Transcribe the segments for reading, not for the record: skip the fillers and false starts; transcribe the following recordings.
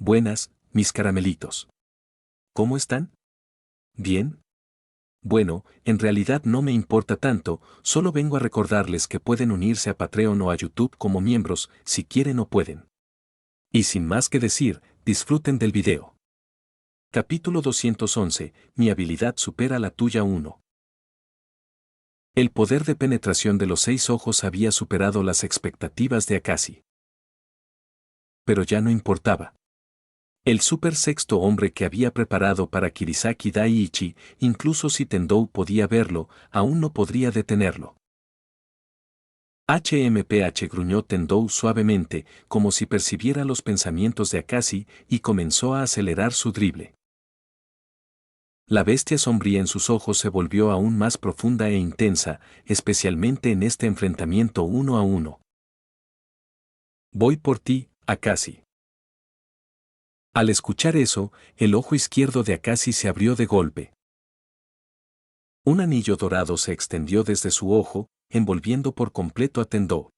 Buenas, mis caramelitos. ¿Cómo están? ¿Bien? Bueno, en realidad no me importa tanto, solo vengo a recordarles que pueden unirse a Patreon o a YouTube como miembros, si quieren o pueden. Y sin más que decir, disfruten del video. Capítulo 211, mi habilidad supera la tuya 1. El poder de penetración de los 6 ojos había superado las expectativas de Akashi. Pero ya no importaba. El super sexto hombre que había preparado para Kirisaki Daiichi, incluso si Tendou podía verlo, aún no podría detenerlo. HMPH gruñó Tendou suavemente, como si percibiera los pensamientos de Akashi, y comenzó a acelerar su drible. La bestia sombría en sus ojos se volvió aún más profunda e intensa, especialmente en este enfrentamiento 1 a 1. Voy por ti, Akashi. Al escuchar eso, el ojo izquierdo de Akashi se abrió de golpe. Un anillo dorado se extendió desde su ojo, envolviendo por completo a Tendou.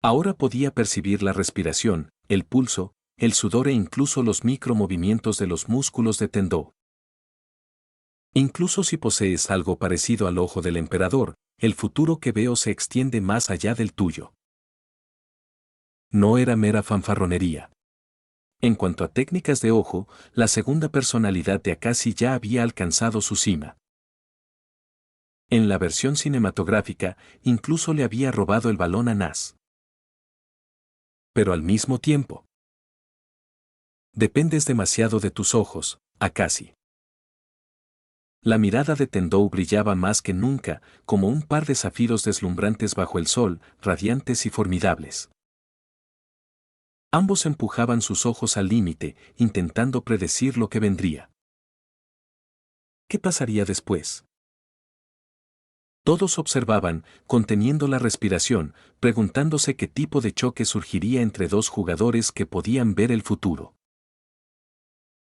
Ahora podía percibir la respiración, el pulso, el sudor e incluso los micromovimientos de los músculos de Tendou. Incluso si posees algo parecido al ojo del emperador, el futuro que veo se extiende más allá del tuyo. No era mera fanfarronería. En cuanto a técnicas de ojo, la segunda personalidad de Akashi ya había alcanzado su cima. En la versión cinematográfica, incluso le había robado el balón a Nas. Pero al mismo tiempo, dependes demasiado de tus ojos, Akashi. La mirada de Tendou brillaba más que nunca, como un par de zafiros deslumbrantes bajo el sol, radiantes y formidables. Ambos empujaban sus ojos al límite, intentando predecir lo que vendría. ¿Qué pasaría después? Todos observaban, conteniendo la respiración, preguntándose qué tipo de choque surgiría entre dos jugadores que podían ver el futuro.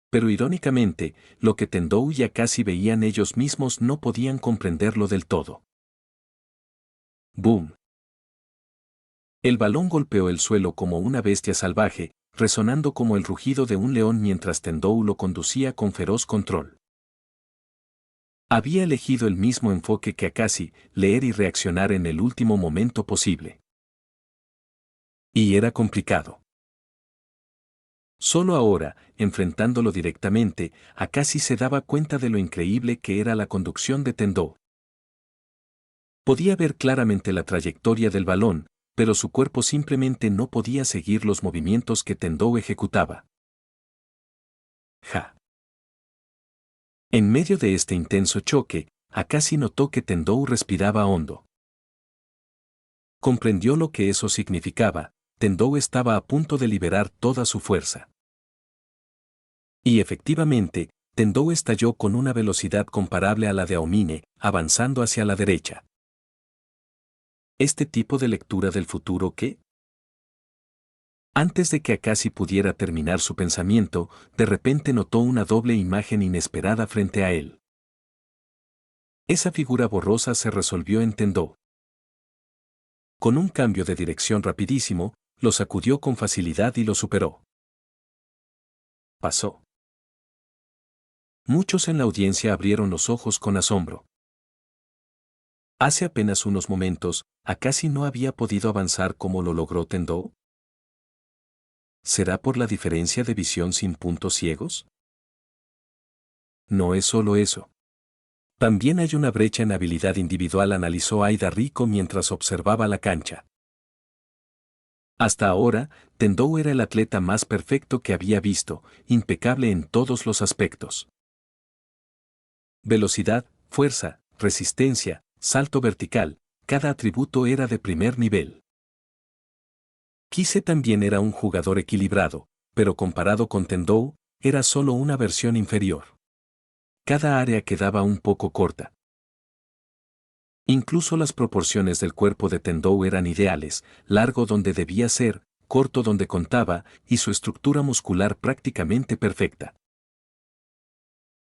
Pero irónicamente, lo que Tendou y Akashi veían ellos mismos no podían comprenderlo del todo. ¡Boom! El balón golpeó el suelo como una bestia salvaje, resonando como el rugido de un león mientras Tendou lo conducía con feroz control. Había elegido el mismo enfoque que Akashi, leer y reaccionar en el último momento posible. Y era complicado. Solo ahora, enfrentándolo directamente, Akashi se daba cuenta de lo increíble que era la conducción de Tendou. Podía ver claramente la trayectoria del balón, pero su cuerpo simplemente no podía seguir los movimientos que Tendou ejecutaba. Ja. En medio de este intenso choque, Akashi notó que Tendou respiraba hondo. Comprendió lo que eso significaba. Tendou estaba a punto de liberar toda su fuerza. Y efectivamente, Tendou estalló con una velocidad comparable a la de Aomine, avanzando hacia la derecha. ¿Este tipo de lectura del futuro qué? Antes de que Akashi pudiera terminar su pensamiento, de repente notó una doble imagen inesperada frente a él. Esa figura borrosa se resolvió en Tendou. Con un cambio de dirección rapidísimo, lo sacudió con facilidad y lo superó. Pasó. Muchos en la audiencia abrieron los ojos con asombro. Hace apenas unos momentos, Akashi no había podido avanzar como lo logró Tendou. ¿Será por la diferencia de visión sin puntos ciegos? No es solo eso. También hay una brecha en habilidad individual, analizó Aida Rico mientras observaba la cancha. Hasta ahora, Tendou era el atleta más perfecto que había visto, impecable en todos los aspectos. Velocidad, fuerza, resistencia, salto vertical, cada atributo era de primer nivel. Kise también era un jugador equilibrado, pero comparado con Tendou, era solo una versión inferior. Cada área quedaba un poco corta. Incluso las proporciones del cuerpo de Tendou eran ideales, largo donde debía ser, corto donde contaba, y su estructura muscular prácticamente perfecta.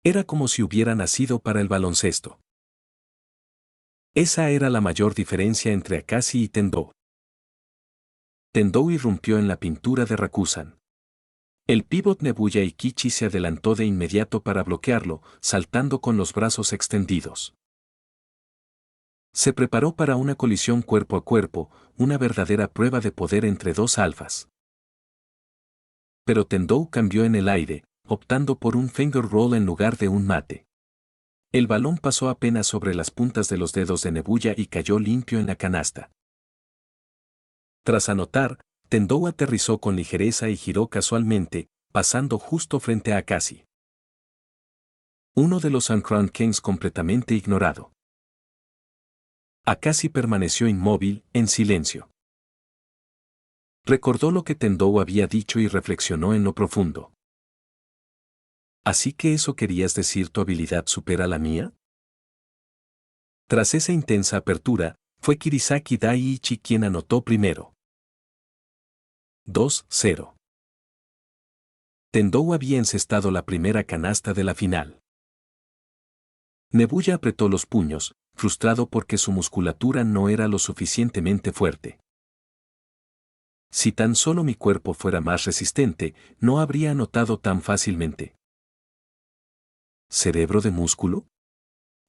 Era como si hubiera nacido para el baloncesto. Esa era la mayor diferencia entre Akashi y Tendou. Tendou irrumpió en la pintura de Rakusan. El pívot Nebuya Ikichi se adelantó de inmediato para bloquearlo, saltando con los brazos extendidos. Se preparó para una colisión cuerpo a cuerpo, una verdadera prueba de poder entre dos alfas. Pero Tendou cambió en el aire, optando por un finger roll en lugar de un mate. El balón pasó apenas sobre las puntas de los dedos de Nebuya y cayó limpio en la canasta. Tras anotar, Tendou aterrizó con ligereza y giró casualmente, pasando justo frente a Akashi. Uno de los Ankron Kings completamente ignorado. Akashi permaneció inmóvil, en silencio. Recordó lo que Tendou había dicho y reflexionó en lo profundo. ¿Así que eso querías decir tu habilidad supera la mía? Tras esa intensa apertura, fue Kirisaki Daiichi quien anotó primero. 2-0. Tendou había encestado la primera canasta de la final. Nebuya apretó los puños, frustrado porque su musculatura no era lo suficientemente fuerte. Si tan solo mi cuerpo fuera más resistente, no habría anotado tan fácilmente. ¿Cerebro de músculo?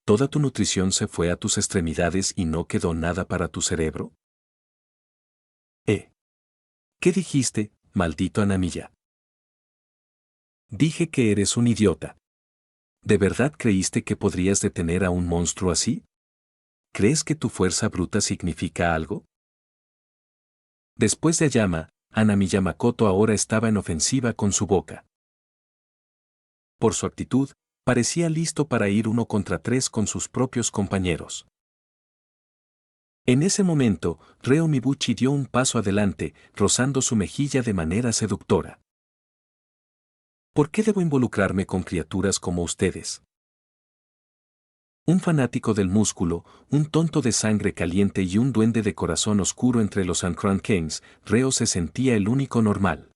¿Toda tu nutrición se fue a tus extremidades y no quedó nada para tu cerebro? ¿Qué dijiste, maldito Hanamiya? Dije que eres un idiota. ¿De verdad creíste que podrías detener a un monstruo así? ¿Crees que tu fuerza bruta significa algo? Después de Ayama, Hanamiya Makoto ahora estaba en ofensiva con su boca. Por su actitud, parecía listo para ir 1 contra 3 con sus propios compañeros. En ese momento, Reo Mibuchi dio un paso adelante, rozando su mejilla de manera seductora. ¿Por qué debo involucrarme con criaturas como ustedes? Un fanático del músculo, un tonto de sangre caliente y un duende de corazón oscuro entre los Ankron Kings, Reo se sentía el único normal.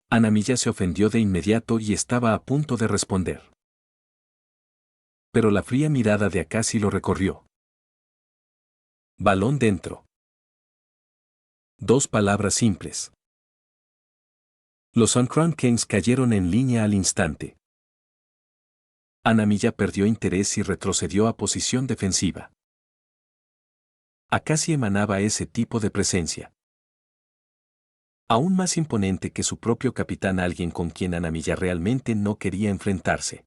Hanamiya se ofendió de inmediato y estaba a punto de responder. Pero la fría mirada de Akashi lo recorrió. Balón dentro. 2 palabras simples. Los Ankron Kings cayeron en línea al instante. Hanamiya perdió interés y retrocedió a posición defensiva. Akashi emanaba ese tipo de presencia. Aún más imponente que su propio capitán, alguien con quien Hanamiya realmente no quería enfrentarse.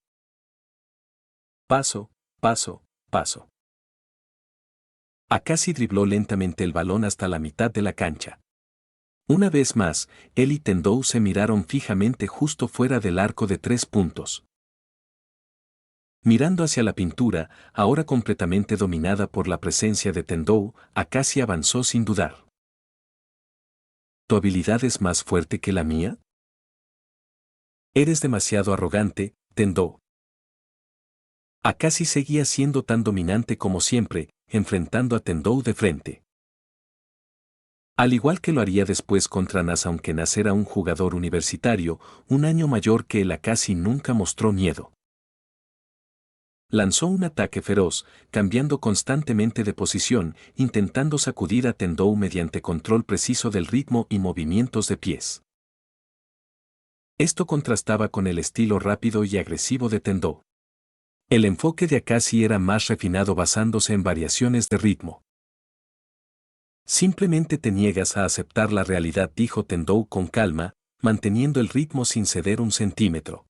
Paso, paso, paso. Akashi dribló lentamente el balón hasta la mitad de la cancha. Una vez más, él y Tendou se miraron fijamente justo fuera del arco de 3 puntos. Mirando hacia la pintura, ahora completamente dominada por la presencia de Tendou, Akashi avanzó sin dudar. ¿Tu habilidad es más fuerte que la mía? Eres demasiado arrogante, Tendou. Akashi seguía siendo tan dominante como siempre, enfrentando a Tendou de frente. Al igual que lo haría después contra Nas, aunque Nas era un jugador universitario, un año mayor que él, Akashi nunca mostró miedo. Lanzó un ataque feroz, cambiando constantemente de posición, intentando sacudir a Tendou mediante control preciso del ritmo y movimientos de pies. Esto contrastaba con el estilo rápido y agresivo de Tendou. El enfoque de Akashi era más refinado, basándose en variaciones de ritmo. Simplemente te niegas a aceptar la realidad, dijo Tendou con calma, manteniendo el ritmo sin ceder un centímetro.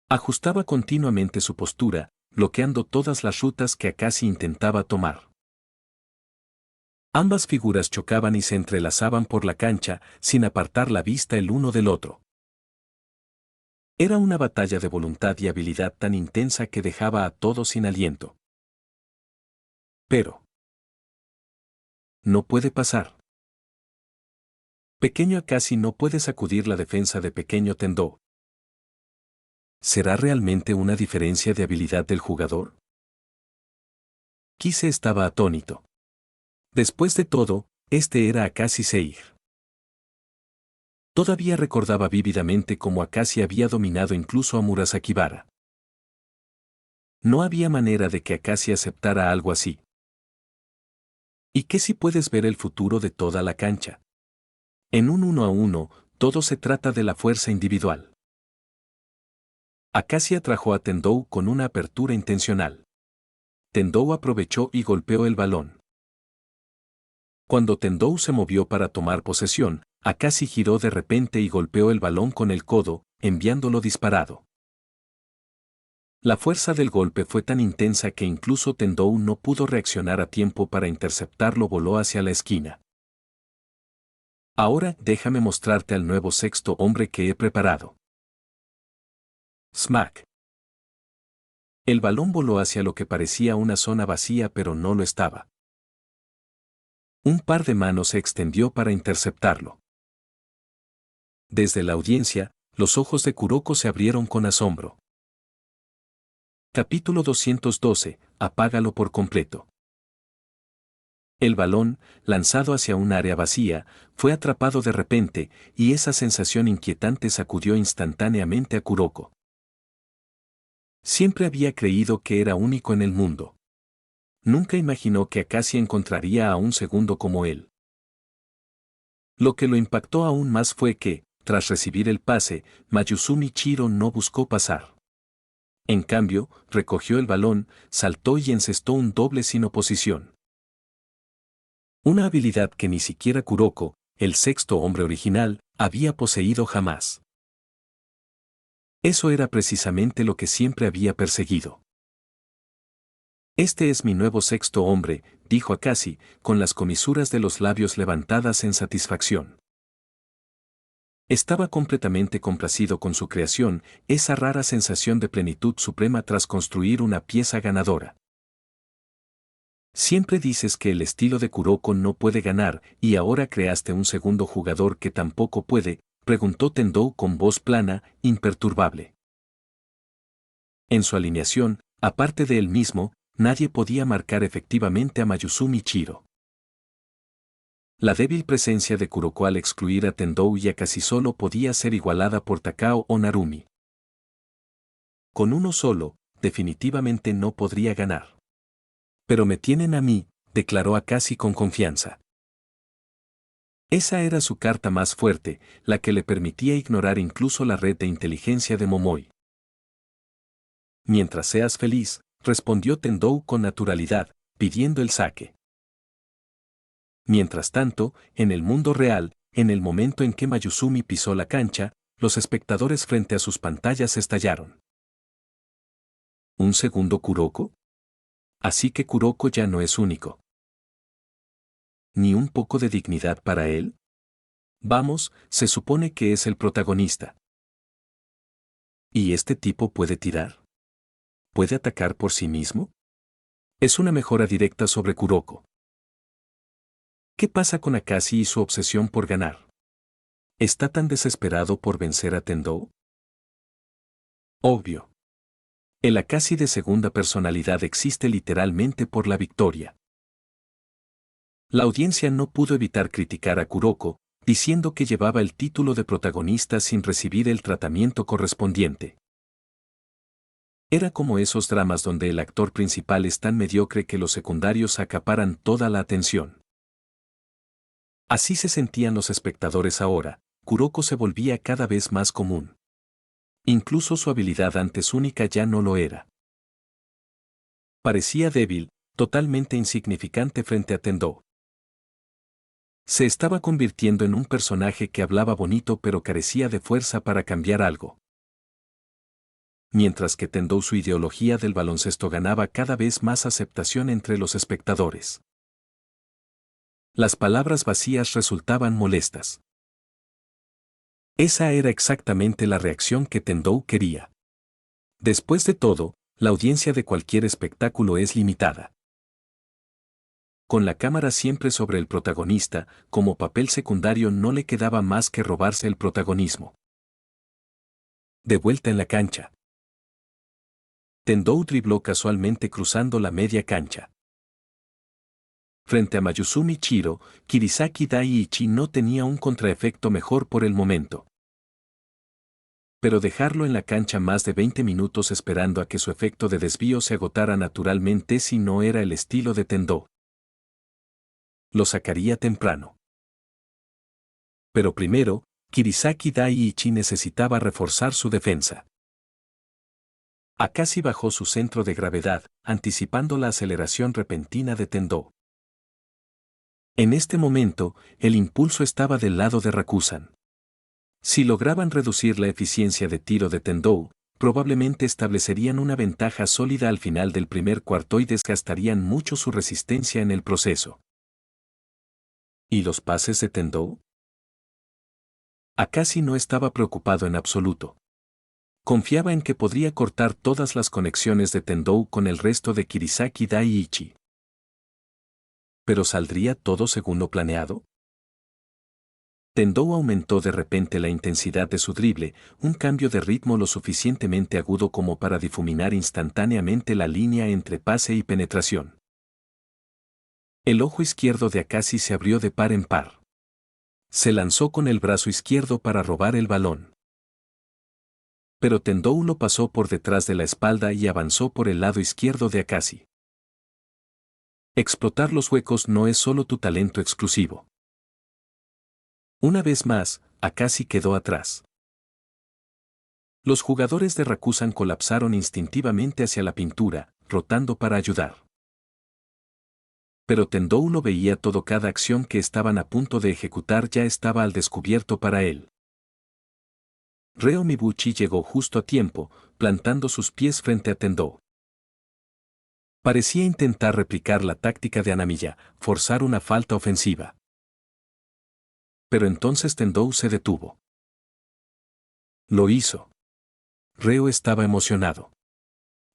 Ajustaba continuamente su postura, bloqueando todas las rutas que Akashi intentaba tomar. Ambas figuras chocaban y se entrelazaban por la cancha, sin apartar la vista el uno del otro. Era una batalla de voluntad y habilidad tan intensa que dejaba a todos sin aliento. Pero no puede pasar. Pequeño Akashi no puede sacudir la defensa de pequeño Tendou. ¿Será realmente una diferencia de habilidad del jugador? Kise estaba atónito. Después de todo, este era Akashi Seir. Todavía recordaba vívidamente cómo Akashi había dominado incluso a Murasakibara. No había manera de que Akashi aceptara algo así. ¿Y qué si puedes ver el futuro de toda la cancha? En un 1-1, todo se trata de la fuerza individual. Akashi atrajo a Tendou con una apertura intencional. Tendou aprovechó y golpeó el balón. Cuando Tendou se movió para tomar posesión, Akashi giró de repente y golpeó el balón con el codo, enviándolo disparado. La fuerza del golpe fue tan intensa que incluso Tendou no pudo reaccionar a tiempo para interceptarlo, voló hacia la esquina. Ahora déjame mostrarte al nuevo sexto hombre que he preparado. Smack. El balón voló hacia lo que parecía una zona vacía, pero no lo estaba. Un par de manos se extendió para interceptarlo. Desde la audiencia, los ojos de Kuroko se abrieron con asombro. Capítulo 212. Apágalo por completo. El balón, lanzado hacia un área vacía, fue atrapado de repente, y esa sensación inquietante sacudió instantáneamente a Kuroko. Siempre había creído que era único en el mundo. Nunca imaginó que Akashi encontraría a un segundo como él. Lo que lo impactó aún más fue que, tras recibir el pase, Mayuzumi Chiro no buscó pasar. En cambio, recogió el balón, saltó y encestó un doble sin oposición. Una habilidad que ni siquiera Kuroko, el sexto hombre original, había poseído jamás. Eso era precisamente lo que siempre había perseguido. Este es mi nuevo sexto hombre, dijo Akashi, con las comisuras de los labios levantadas en satisfacción. Estaba completamente complacido con su creación, esa rara sensación de plenitud suprema tras construir una pieza ganadora. Siempre dices que el estilo de Kuroko no puede ganar, y ahora creaste un segundo jugador que tampoco puede, preguntó Tendou con voz plana, imperturbable. En su alineación, aparte de él mismo, nadie podía marcar efectivamente a Mayuzumi Chiro. La débil presencia de Kuroko al excluir a Tendou y Akashi solo podía ser igualada por Takao o Narumi. Con uno solo, definitivamente no podría ganar. Pero me tienen a mí, declaró Akashi con confianza. Esa era su carta más fuerte, la que le permitía ignorar incluso la red de inteligencia de Momoi. Mientras seas feliz, respondió Tendou con naturalidad, pidiendo el saque. Mientras tanto, en el mundo real, en el momento en que Mayuzumi pisó la cancha, los espectadores frente a sus pantallas estallaron. ¿Un segundo Kuroko? Así que Kuroko ya no es único. ¿Ni un poco de dignidad para él? Vamos, se supone que es el protagonista. ¿Y este tipo puede tirar? ¿Puede atacar por sí mismo? Es una mejora directa sobre Kuroko. ¿Qué pasa con Akashi y su obsesión por ganar? ¿Está tan desesperado por vencer a Tendou? Obvio. El Akashi de segunda personalidad existe literalmente por la victoria. La audiencia no pudo evitar criticar a Kuroko, diciendo que llevaba el título de protagonista sin recibir el tratamiento correspondiente. Era como esos dramas donde el actor principal es tan mediocre que los secundarios acaparan toda la atención. Así se sentían los espectadores ahora. Kuroko se volvía cada vez más común. Incluso su habilidad antes única ya no lo era. Parecía débil, totalmente insignificante frente a Tendou. Se estaba convirtiendo en un personaje que hablaba bonito pero carecía de fuerza para cambiar algo. Mientras que Tendou, su ideología del baloncesto, ganaba cada vez más aceptación entre los espectadores. Las palabras vacías resultaban molestas. Esa era exactamente la reacción que Tendou quería. Después de todo, la audiencia de cualquier espectáculo es limitada. Con la cámara siempre sobre el protagonista, como papel secundario no le quedaba más que robarse el protagonismo. De vuelta en la cancha. Tendou dribló casualmente cruzando la media cancha. Frente a Mayuzumi Chiro, Kirisaki Daiichi no tenía un contraefecto mejor por el momento. Pero dejarlo en la cancha más de 20 minutos esperando a que su efecto de desvío se agotara naturalmente si no era el estilo de Tendou. Lo sacaría temprano. Pero primero, Kirisaki Daiichi necesitaba reforzar su defensa. Akashi bajó su centro de gravedad, anticipando la aceleración repentina de Tendou. En este momento, el impulso estaba del lado de Rakusan. Si lograban reducir la eficiencia de tiro de Tendou, probablemente establecerían una ventaja sólida al final del primer cuarto y desgastarían mucho su resistencia en el proceso. ¿Y los pases de Tendou? Akashi no estaba preocupado en absoluto. Confiaba en que podría cortar todas las conexiones de Tendou con el resto de Kirisaki Daiichi. ¿Pero saldría todo según lo planeado? Tendou aumentó de repente la intensidad de su drible, un cambio de ritmo lo suficientemente agudo como para difuminar instantáneamente la línea entre pase y penetración. El ojo izquierdo de Akashi se abrió de par en par. Se lanzó con el brazo izquierdo para robar el balón. Pero Tendou lo pasó por detrás de la espalda y avanzó por el lado izquierdo de Akashi. Explotar los huecos no es solo tu talento exclusivo. Una vez más, Akashi quedó atrás. Los jugadores de Rakusan colapsaron instintivamente hacia la pintura, rotando para ayudar. Pero Tendou lo veía todo, cada acción que estaban a punto de ejecutar ya estaba al descubierto para él. Reo Mibuchi llegó justo a tiempo, plantando sus pies frente a Tendou. Parecía intentar replicar la táctica de Hanamiya, forzar una falta ofensiva. Pero entonces Tendou se detuvo. Lo hizo. Reo estaba emocionado.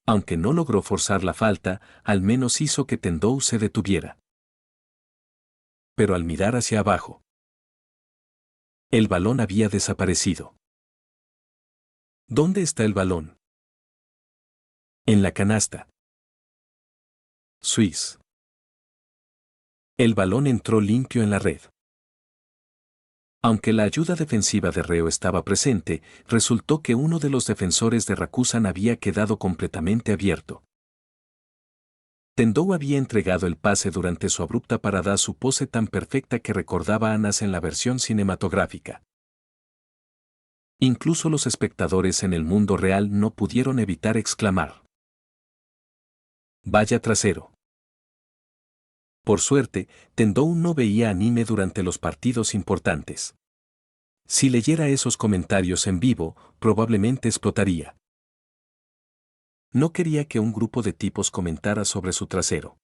Aunque no logró forzar la falta, al menos hizo que Tendou se detuviera. Pero al mirar hacia abajo, el balón había desaparecido. ¿Dónde está el balón? En la canasta. Swiss. El balón entró limpio en la red. Aunque la ayuda defensiva de Reo estaba presente, resultó que uno de los defensores de Rakusan había quedado completamente abierto. Tendou había entregado el pase durante su abrupta parada, su pose tan perfecta que recordaba a Anas en la versión cinematográfica. Incluso los espectadores en el mundo real no pudieron evitar exclamar: ¡vaya trasero! Por suerte, Tendou no veía anime durante los partidos importantes. Si leyera esos comentarios en vivo, probablemente explotaría. No quería que un grupo de tipos comentara sobre su trasero.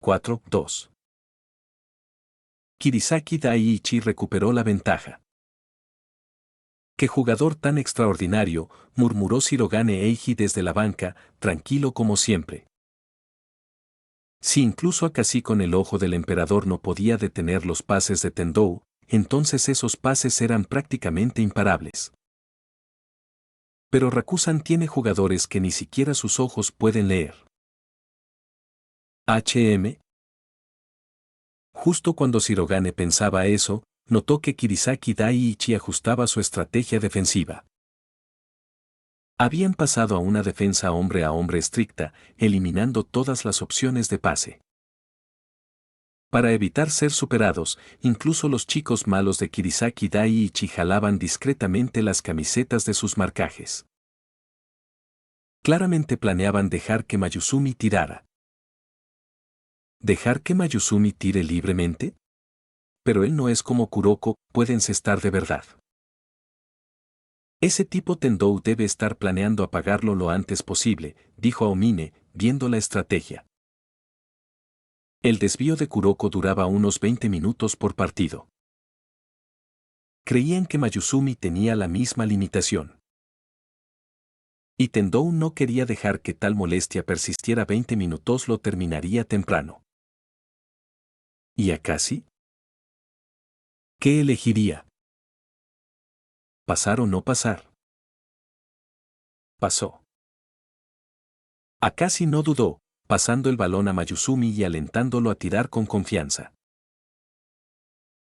4-2. Kirisaki Daiichi recuperó la ventaja. ¡Qué jugador tan extraordinario!, murmuró Shirogane Eiji desde la banca, tranquilo como siempre. Si incluso Akashi con el ojo del emperador no podía detener los pases de Tendou, entonces esos pases eran prácticamente imparables. Pero Rakusan tiene jugadores que ni siquiera sus ojos pueden leer. HM. Justo cuando Shirogane pensaba eso, notó que Kirisaki Daiichi ajustaba su estrategia defensiva. Habían pasado a una defensa hombre a hombre estricta, eliminando todas las opciones de pase. Para evitar ser superados, incluso los chicos malos de Kirisaki Daiichi jalaban discretamente las camisetas de sus marcajes. Claramente planeaban dejar que Mayuzumi tirara. ¿Dejar que Mayuzumi tire libremente? Pero él no es como Kuroko, puede encestar de verdad. Ese tipo Tendou debe estar planeando apagarlo lo antes posible, dijo Aomine, viendo la estrategia. El desvío de Kuroko duraba unos 20 minutos por partido. Creían que Mayuzumi tenía la misma limitación. Y Tendou no quería dejar que tal molestia persistiera 20 minutos, lo terminaría temprano. ¿Y Akashi? ¿Qué elegiría? ¿Pasar o no pasar? Pasó. Akashi no dudó, pasando el balón a Mayuzumi y alentándolo a tirar con confianza.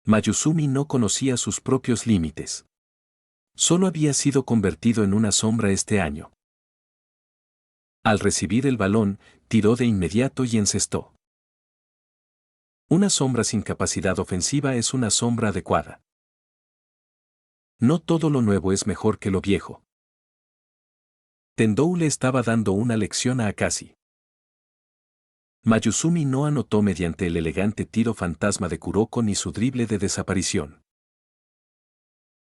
Mayuzumi no conocía sus propios límites. Solo había sido convertido en una sombra este año. Al recibir el balón, tiró de inmediato y encestó. Una sombra sin capacidad ofensiva es una sombra adecuada. No todo lo nuevo es mejor que lo viejo. Tendou le estaba dando una lección a Akashi. Mayuzumi no anotó mediante el elegante tiro fantasma de Kuroko ni su drible de desaparición.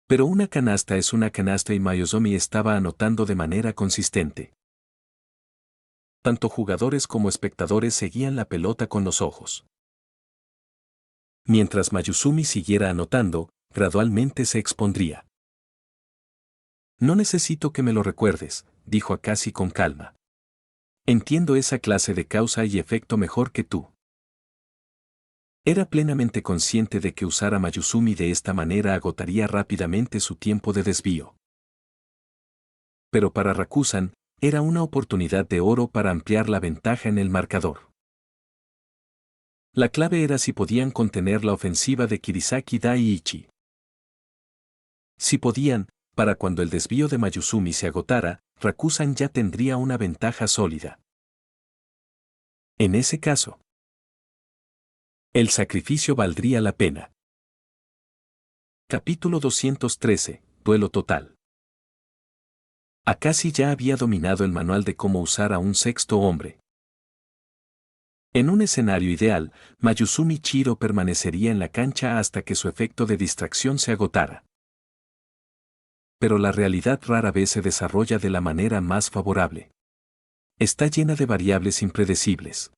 Pero una canasta es una canasta y Mayuzumi estaba anotando de manera consistente. Tanto jugadores como espectadores seguían la pelota con los ojos. Mientras Mayuzumi siguiera anotando, gradualmente se expondría. No necesito que me lo recuerdes, dijo Akashi con calma. Entiendo esa clase de causa y efecto mejor que tú. Era plenamente consciente de que usar a Mayuzumi de esta manera agotaría rápidamente su tiempo de desvío. Pero para Rakusan, era una oportunidad de oro para ampliar la ventaja en el marcador. La clave era si podían contener la ofensiva de Kirisaki Daiichi. Si podían, para cuando el desvío de Mayuzumi se agotara, Rakusan ya tendría una ventaja sólida. En ese caso, el sacrificio valdría la pena. Capítulo 213, Duelo total. Akashi ya había dominado el manual de cómo usar a un sexto hombre. En un escenario ideal, Mayuzumi Chiro permanecería en la cancha hasta que su efecto de distracción se agotara. Pero la realidad rara vez se desarrolla de la manera más favorable. Está llena de variables impredecibles.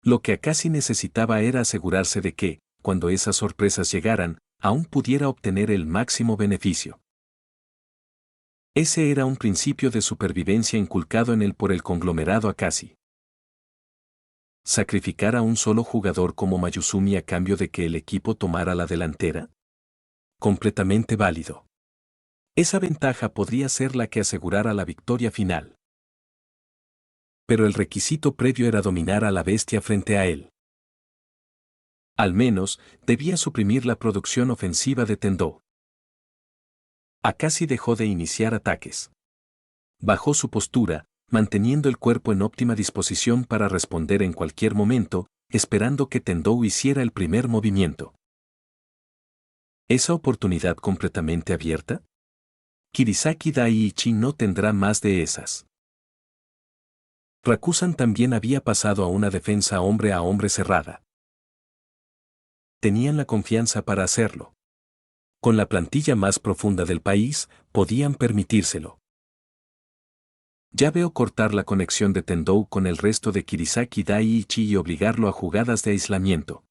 Lo que Akashi necesitaba era asegurarse de que, cuando esas sorpresas llegaran, aún pudiera obtener el máximo beneficio. Ese era un principio de supervivencia inculcado en él por el conglomerado Akashi. ¿Sacrificar a un solo jugador como Mayuzumi a cambio de que el equipo tomara la delantera? Completamente válido. Esa ventaja podría ser la que asegurara la victoria final. Pero el requisito previo era dominar a la bestia frente a él. Al menos, debía suprimir la producción ofensiva de Tendou. Akashi dejó de iniciar ataques. Bajó su postura, manteniendo el cuerpo en óptima disposición para responder en cualquier momento, esperando que Tendou hiciera el primer movimiento. ¿Esa oportunidad completamente abierta? Kirisaki Daiichi no tendrá más de esas. Rakusan también había pasado a una defensa hombre a hombre cerrada. Tenían la confianza para hacerlo. Con la plantilla más profunda del país, podían permitírselo. Ya veo cortar la conexión de Tendou con el resto de Kirisaki Daiichi y obligarlo a jugadas de aislamiento.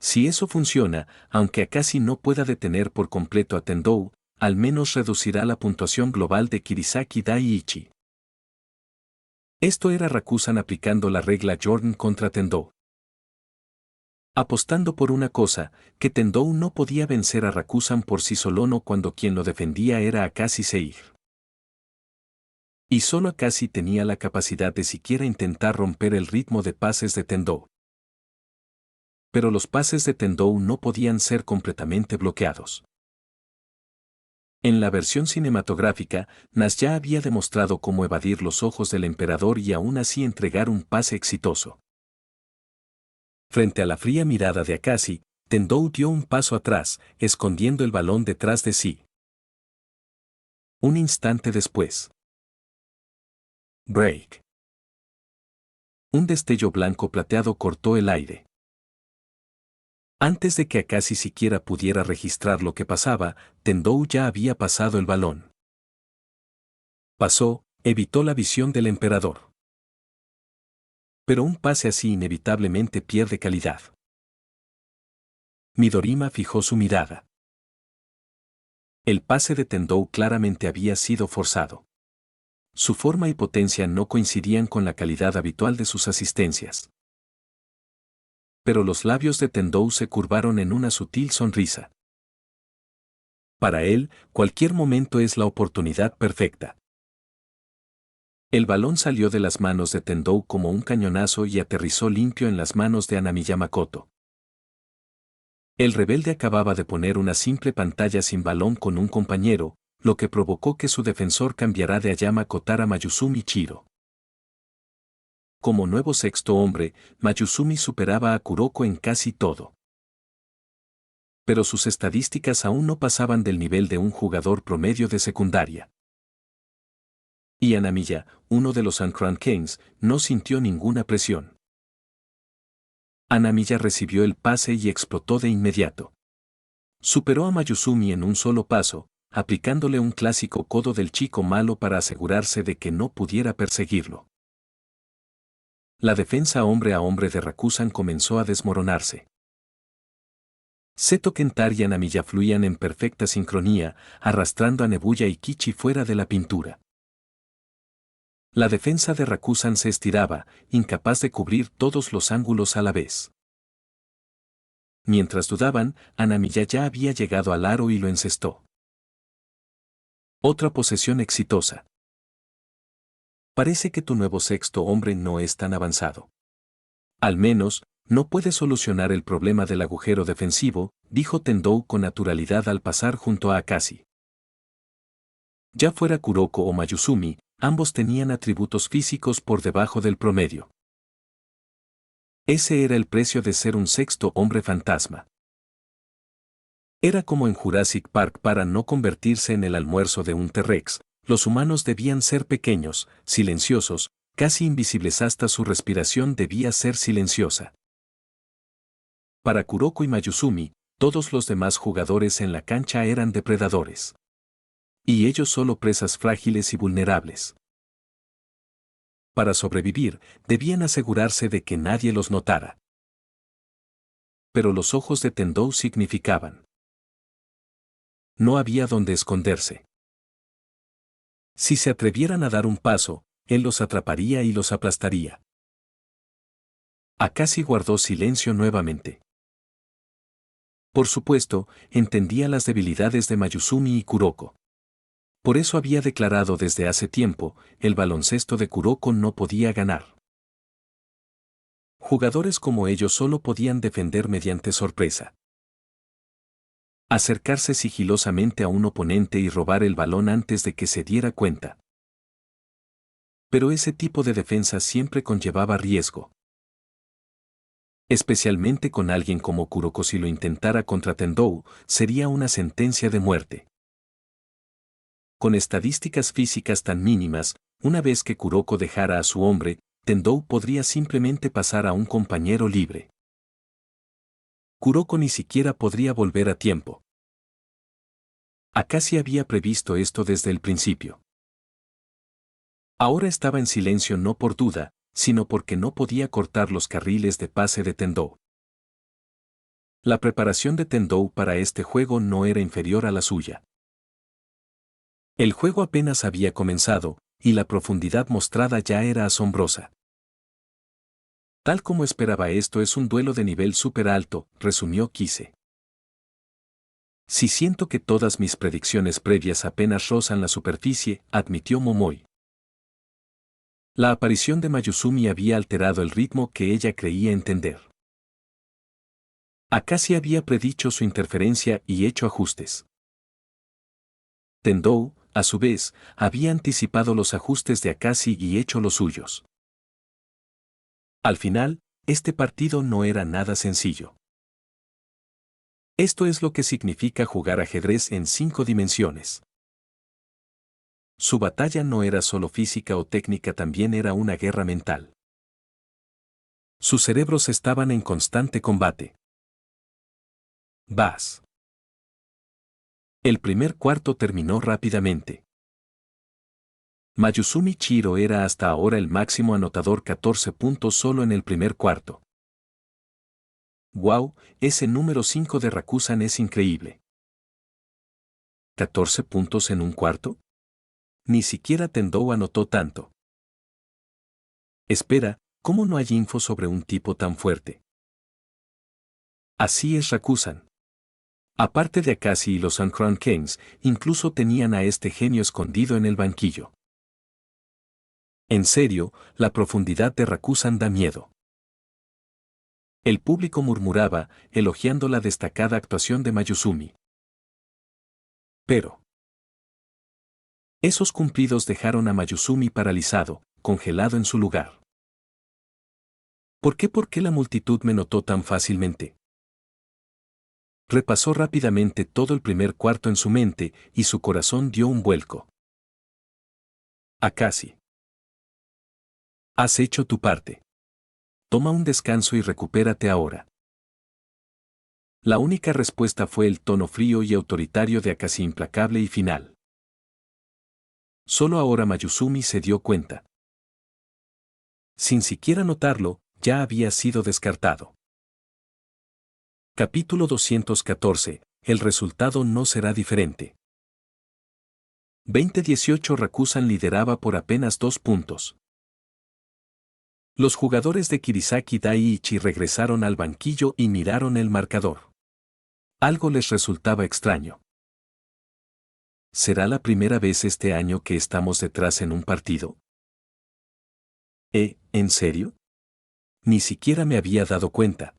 Si eso funciona, aunque Akashi no pueda detener por completo a Tendou, al menos reducirá la puntuación global de Kirisaki Daiichi. Esto era Rakusan aplicando la regla Jordan contra Tendou. Apostando por una cosa, que Tendou no podía vencer a Rakusan por sí solo no cuando quien lo defendía era Akashi Seir. Y solo Akashi tenía la capacidad de siquiera intentar romper el ritmo de pases de Tendou. Pero los pases de Tendou no podían ser completamente bloqueados. En la versión cinematográfica, Nash ya había demostrado cómo evadir los ojos del emperador y aún así entregar un pase exitoso. Frente a la fría mirada de Akashi, Tendou dio un paso atrás, escondiendo el balón detrás de sí. Un instante después. Break. Un destello blanco plateado cortó el aire. Antes de que Akashi siquiera pudiera registrar lo que pasaba, Tendou ya había pasado el balón. Pasó, evitó la visión del emperador. Pero un pase así inevitablemente pierde calidad. Midorima fijó su mirada. El pase de Tendou claramente había sido forzado. Su forma y potencia no coincidían con la calidad habitual de sus asistencias. Pero los labios de Tendou se curvaron en una sutil sonrisa. Para él, cualquier momento es la oportunidad perfecta. El balón salió de las manos de Tendou como un cañonazo y aterrizó limpio en las manos de Anamiya Makoto. El rebelde acababa de poner una simple pantalla sin balón con un compañero, lo que provocó que su defensor cambiara de Ayama Kotara Mayuzumi Chiro. Como nuevo sexto hombre, Mayuzumi superaba a Kuroko en casi todo. Pero sus estadísticas aún no pasaban del nivel de un jugador promedio de secundaria. Y Hanamiya, uno de los Ankron Kings, no sintió ninguna presión. Hanamiya recibió el pase y explotó de inmediato. Superó a Mayuzumi en un solo paso, aplicándole un clásico codo del chico malo para asegurarse de que no pudiera perseguirlo. La defensa hombre a hombre de Rakusan comenzó a desmoronarse. Seto Kentaro y Hanamiya fluían en perfecta sincronía, arrastrando a Nebuya y Kichi fuera de la pintura. La defensa de Rakusan se estiraba, incapaz de cubrir todos los ángulos a la vez. Mientras dudaban, Hanamiya ya había llegado al aro y lo encestó. Otra posesión exitosa. Parece que tu nuevo sexto hombre no es tan avanzado. Al menos, no puede solucionar el problema del agujero defensivo, dijo Tendou con naturalidad al pasar junto a Akashi. Ya fuera Kuroko o Mayuzumi, ambos tenían atributos físicos por debajo del promedio. Ese era el precio de ser un sexto hombre fantasma. Era como en Jurassic Park para no convertirse en el almuerzo de un T-Rex, los humanos debían ser pequeños, silenciosos, casi invisibles hasta su respiración debía ser silenciosa. Para Kuroko y Mayuzumi, todos los demás jugadores en la cancha eran depredadores. Y ellos solo presas frágiles y vulnerables. Para sobrevivir, debían asegurarse de que nadie los notara. Pero los ojos de Tendou significaban. No había donde esconderse. Si se atrevieran a dar un paso, él los atraparía y los aplastaría. Akashi guardó silencio nuevamente. Por supuesto, entendía las debilidades de Mayuzumi y Kuroko. Por eso había declarado desde hace tiempo, el baloncesto de Kuroko no podía ganar. Jugadores como ellos solo podían defender mediante sorpresa. Acercarse sigilosamente a un oponente y robar el balón antes de que se diera cuenta. Pero ese tipo de defensa siempre conllevaba riesgo. Especialmente con alguien como Kuroko, si lo intentara contra Tendou, sería una sentencia de muerte. Con estadísticas físicas tan mínimas, una vez que Kuroko dejara a su hombre, Tendou podría simplemente pasar a un compañero libre. Kuroko ni siquiera podría volver a tiempo. Akashi había previsto esto desde el principio. Ahora estaba en silencio no por duda, sino porque no podía cortar los carriles de pase de Tendou. La preparación de Tendou para este juego no era inferior a la suya. El juego apenas había comenzado, y la profundidad mostrada ya era asombrosa. Tal como esperaba, esto es un duelo de nivel súper alto, resumió Kise. Sí, siento que todas mis predicciones previas apenas rozan la superficie, admitió Momoi. La aparición de Mayuzumi había alterado el ritmo que ella creía entender. Akashi había predicho su interferencia y hecho ajustes. Tendou, a su vez, había anticipado los ajustes de Akashi y hecho los suyos. Al final, este partido no era nada sencillo. Esto es lo que significa jugar ajedrez en 5 dimensiones. Su batalla no era solo física o técnica, también era una guerra mental. Sus cerebros estaban en constante combate. Vas. El primer cuarto terminó rápidamente. Mayuzumi Chiro era hasta ahora el máximo anotador, 14 puntos solo en el primer cuarto. ¡Wow! Ese número 5 de Rakusan es increíble. ¿14 puntos en un cuarto? Ni siquiera Tendou anotó tanto. Espera, ¿cómo no hay info sobre un tipo tan fuerte? Así es Rakusan. Aparte de Akashi y los Ankron Kings, incluso tenían a este genio escondido en el banquillo. En serio, la profundidad de Rakusan da miedo. El público murmuraba, elogiando la destacada actuación de Mayuzumi. Pero esos cumplidos dejaron a Mayuzumi paralizado, congelado en su lugar. ¿Por qué la multitud me notó tan fácilmente? Repasó rápidamente todo el primer cuarto en su mente y su corazón dio un vuelco. Acaci. Has hecho tu parte. Toma un descanso y recupérate ahora. La única respuesta fue el tono frío y autoritario de Acaci, implacable y final. Solo ahora Mayuzumi se dio cuenta. Sin siquiera notarlo, ya había sido descartado. Capítulo 214. El resultado no será diferente. 2018 Rakusan lideraba por apenas 2 puntos. Los jugadores de Kirisaki Daiichi regresaron al banquillo y miraron el marcador. Algo les resultaba extraño. ¿Será la primera vez este año que estamos detrás en un partido? ¿En serio? Ni siquiera me había dado cuenta.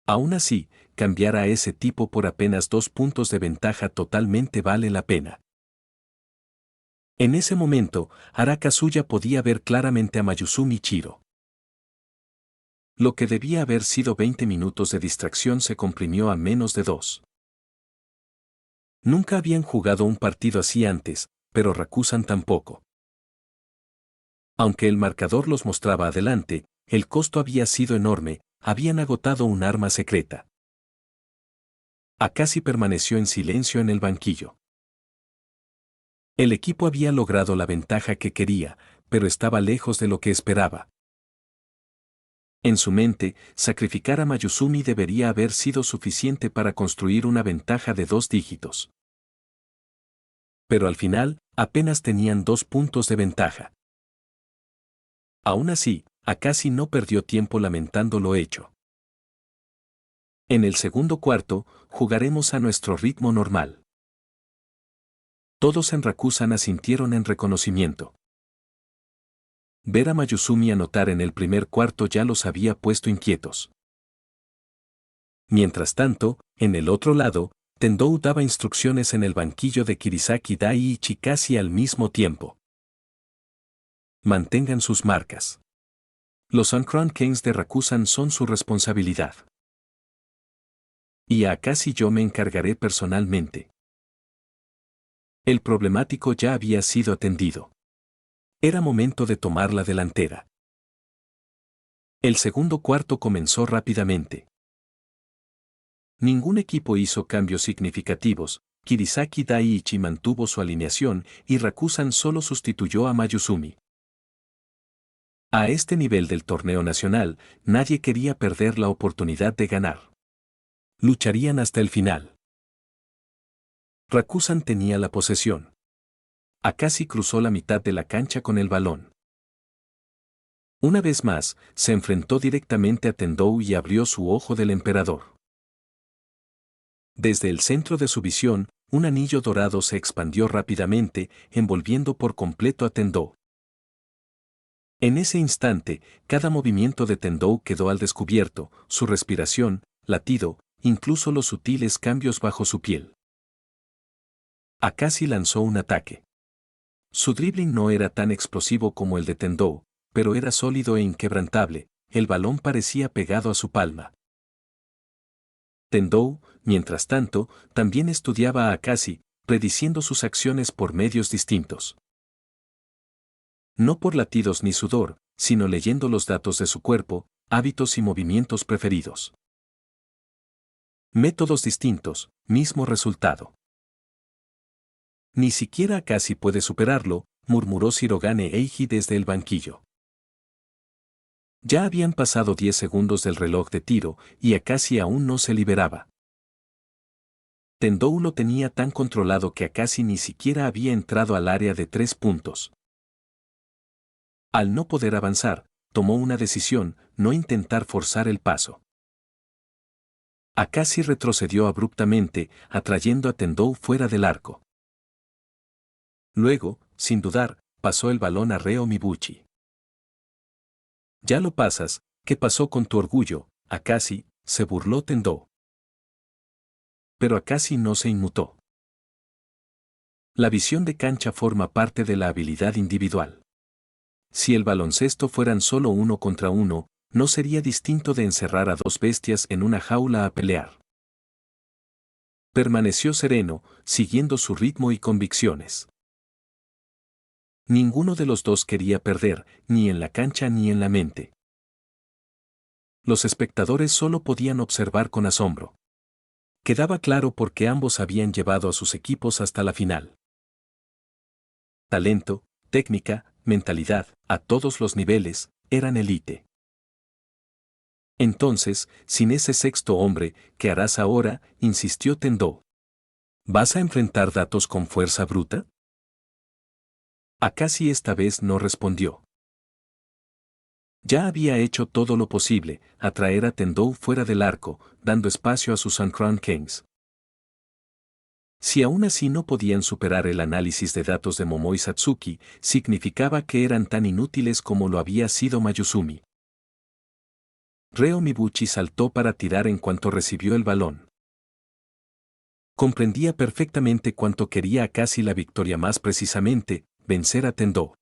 Aún así, cambiar a ese tipo por apenas 2 puntos de ventaja totalmente vale la pena. En ese momento, Arakazuya podía ver claramente a Mayuzumi Chiro. Lo que debía haber sido 20 minutos de distracción se comprimió a menos de 2. Nunca habían jugado un partido así antes, pero Rakusan tampoco. Aunque el marcador los mostraba adelante, el costo había sido enorme, habían agotado un arma secreta. Acaci permaneció en silencio en el banquillo. El equipo había logrado la ventaja que quería, pero estaba lejos de lo que esperaba. En su mente, sacrificar a Mayuzumi debería haber sido suficiente para construir una ventaja de 2 dígitos. Pero al final, apenas tenían 2 puntos de ventaja. Aún así, Acaci no perdió tiempo lamentando lo hecho. En el segundo cuarto, jugaremos a nuestro ritmo normal. Todos en Rakusan asintieron en reconocimiento. Ver a Mayuzumi anotar en el primer cuarto ya los había puesto inquietos. Mientras tanto, en el otro lado, Tendou daba instrucciones en el banquillo de Kirisaki Daiichi casi al mismo tiempo. Mantengan sus marcas. Los Uncrowned Kings de Rakusan son su responsabilidad. Y a Acaci yo me encargaré personalmente. El problemático ya había sido atendido. Era momento de tomar la delantera. El segundo cuarto comenzó rápidamente. Ningún equipo hizo cambios significativos, Kirisaki Daiichi mantuvo su alineación y Rakusan solo sustituyó a Mayuzumi. A este nivel del torneo nacional, nadie quería perder la oportunidad de ganar. Lucharían hasta el final. Rakusan tenía la posesión. Acaci cruzó la mitad de la cancha con el balón. Una vez más, se enfrentó directamente a Tendou y abrió su ojo del emperador. Desde el centro de su visión, un anillo dorado se expandió rápidamente, envolviendo por completo a Tendou. En ese instante, cada movimiento de Tendou quedó al descubierto, su respiración, latido, incluso los sutiles cambios bajo su piel. Acaci lanzó un ataque. Su dribbling no era tan explosivo como el de Tendou, pero era sólido e inquebrantable, el balón parecía pegado a su palma. Tendou, mientras tanto, también estudiaba a Acaci, prediciendo sus acciones por medios distintos. No por latidos ni sudor, sino leyendo los datos de su cuerpo, hábitos y movimientos preferidos. Métodos distintos, mismo resultado. Ni siquiera Acaci puede superarlo, murmuró Shirogane Eiji desde el banquillo. Ya habían pasado 10 segundos del reloj de tiro, y Acaci aún no se liberaba. Tendou lo tenía tan controlado que Acaci ni siquiera había entrado al área de 3 puntos. Al no poder avanzar, tomó una decisión, no intentar forzar el paso. Acaci retrocedió abruptamente, atrayendo a Tendou fuera del arco. Luego, sin dudar, pasó el balón a Reo Mibuchi. Ya lo pasas, ¿qué pasó con tu orgullo, Acaci?, se burló Tendou. Pero Acaci no se inmutó. La visión de cancha forma parte de la habilidad individual. Si el baloncesto fueran solo uno contra uno, no sería distinto de encerrar a dos bestias en una jaula a pelear. Permaneció sereno, siguiendo su ritmo y convicciones. Ninguno de los dos quería perder, ni en la cancha ni en la mente. Los espectadores solo podían observar con asombro. Quedaba claro por qué ambos habían llevado a sus equipos hasta la final. Talento, técnica, mentalidad, a todos los niveles, eran élite. Entonces, sin ese sexto hombre, ¿qué harás ahora?, insistió Tendou. ¿Vas a enfrentar datos con fuerza bruta? Acaci esta vez no respondió. Ya había hecho todo lo posible, atraer a Tendou fuera del arco, dando espacio a sus Synchron Kings. Si aún así no podían superar el análisis de datos de Momoi Satsuki, significaba que eran tan inútiles como lo había sido Mayuzumi. Reo Mibuchi saltó para tirar en cuanto recibió el balón. Comprendía perfectamente cuánto quería Acaci la victoria, más precisamente, vencer a Tendou.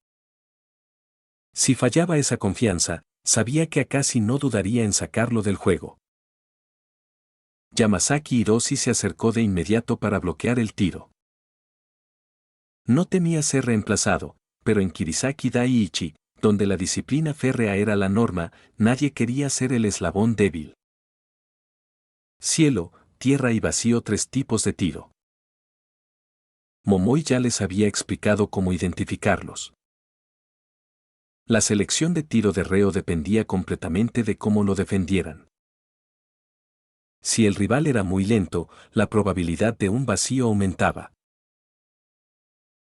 Si fallaba esa confianza, sabía que Acaci no dudaría en sacarlo del juego. Yamasaki Hiroshi se acercó de inmediato para bloquear el tiro. No temía ser reemplazado, pero en Kirisaki Daiichi, donde la disciplina férrea era la norma, nadie quería ser el eslabón débil. Cielo, tierra y vacío, tres tipos de tiro. Momoi ya les había explicado cómo identificarlos. La selección de tiro de Reo dependía completamente de cómo lo defendieran. Si el rival era muy lento, la probabilidad de un vacío aumentaba.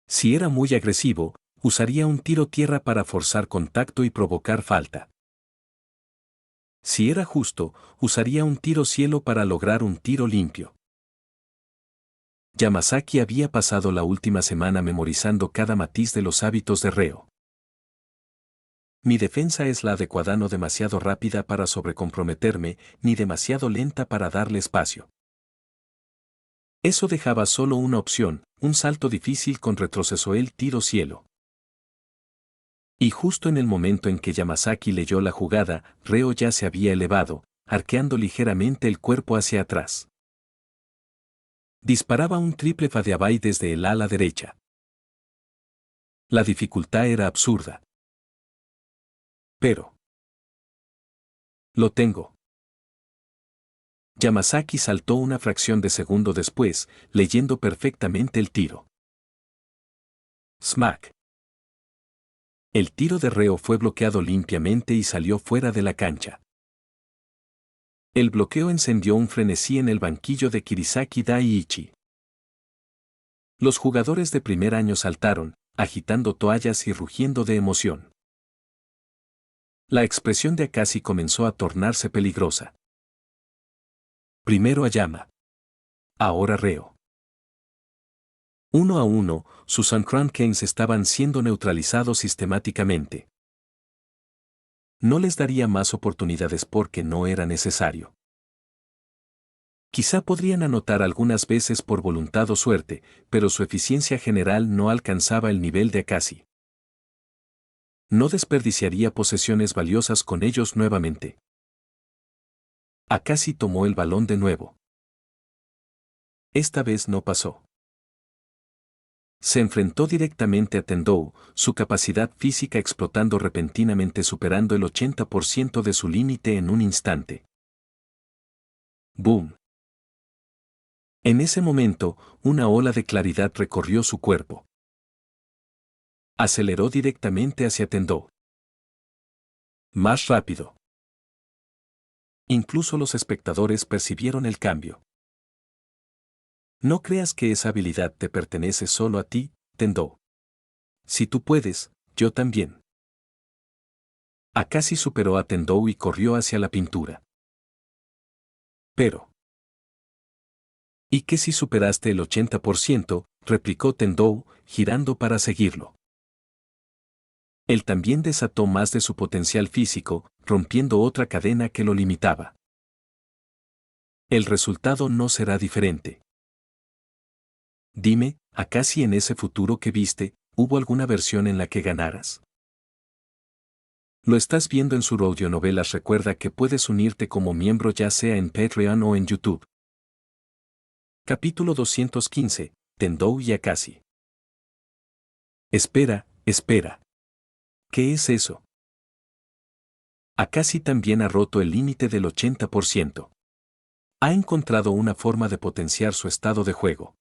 Si era muy agresivo, usaría un tiro tierra para forzar contacto y provocar falta. Si era justo, usaría un tiro cielo para lograr un tiro limpio. Yamasaki había pasado la última semana memorizando cada matiz de los hábitos de Reo. Mi defensa es la adecuada, no demasiado rápida para sobrecomprometerme, ni demasiado lenta para darle espacio. Eso dejaba solo una opción, un salto difícil con retroceso, el tiro cielo. Y justo en el momento en que Yamasaki leyó la jugada, Reo ya se había elevado, arqueando ligeramente el cuerpo hacia atrás. Disparaba un triple fadeaway desde el ala derecha. La dificultad era absurda. Pero lo tengo. Yamasaki saltó una fracción de segundo después, leyendo perfectamente el tiro. Smack. El tiro de Reo fue bloqueado limpiamente y salió fuera de la cancha. El bloqueo encendió un frenesí en el banquillo de Kirisaki Daiichi. Los jugadores de primer año saltaron, agitando toallas y rugiendo de emoción. La expresión de Acaci comenzó a tornarse peligrosa. Primero Ayama. Ahora Reo. 1-1, sus Synchron Kings estaban siendo neutralizados sistemáticamente. No les daría más oportunidades porque no era necesario. Quizá podrían anotar algunas veces por voluntad o suerte, pero su eficiencia general no alcanzaba el nivel de Acaci. No desperdiciaría posesiones valiosas con ellos nuevamente. Acaci tomó el balón de nuevo. Esta vez no pasó. Se enfrentó directamente a Tendou, su capacidad física explotando repentinamente, superando el 80% de su límite en un instante. ¡Boom! En ese momento, una ola de claridad recorrió su cuerpo. Aceleró directamente hacia Tendou. Más rápido. Incluso los espectadores percibieron el cambio. No creas que esa habilidad te pertenece solo a ti, Tendou. Si tú puedes, yo también. Acaci superó a Tendou y corrió hacia la pintura. Pero. ¿Y qué si superaste el 80%? Replicó Tendou, girando para seguirlo. Él también desató más de su potencial físico, rompiendo otra cadena que lo limitaba. El resultado no será diferente. Dime, ¿acaso en ese futuro que viste, hubo alguna versión en la que ganaras? Lo estás viendo en su audionovelas. Recuerda que puedes unirte como miembro ya sea en Patreon o en YouTube. Capítulo 215. Tendou y Akashi. Espera, espera. ¿Qué es eso? Akashi también ha roto el límite del 80%. Ha encontrado una forma de potenciar su estado de juego.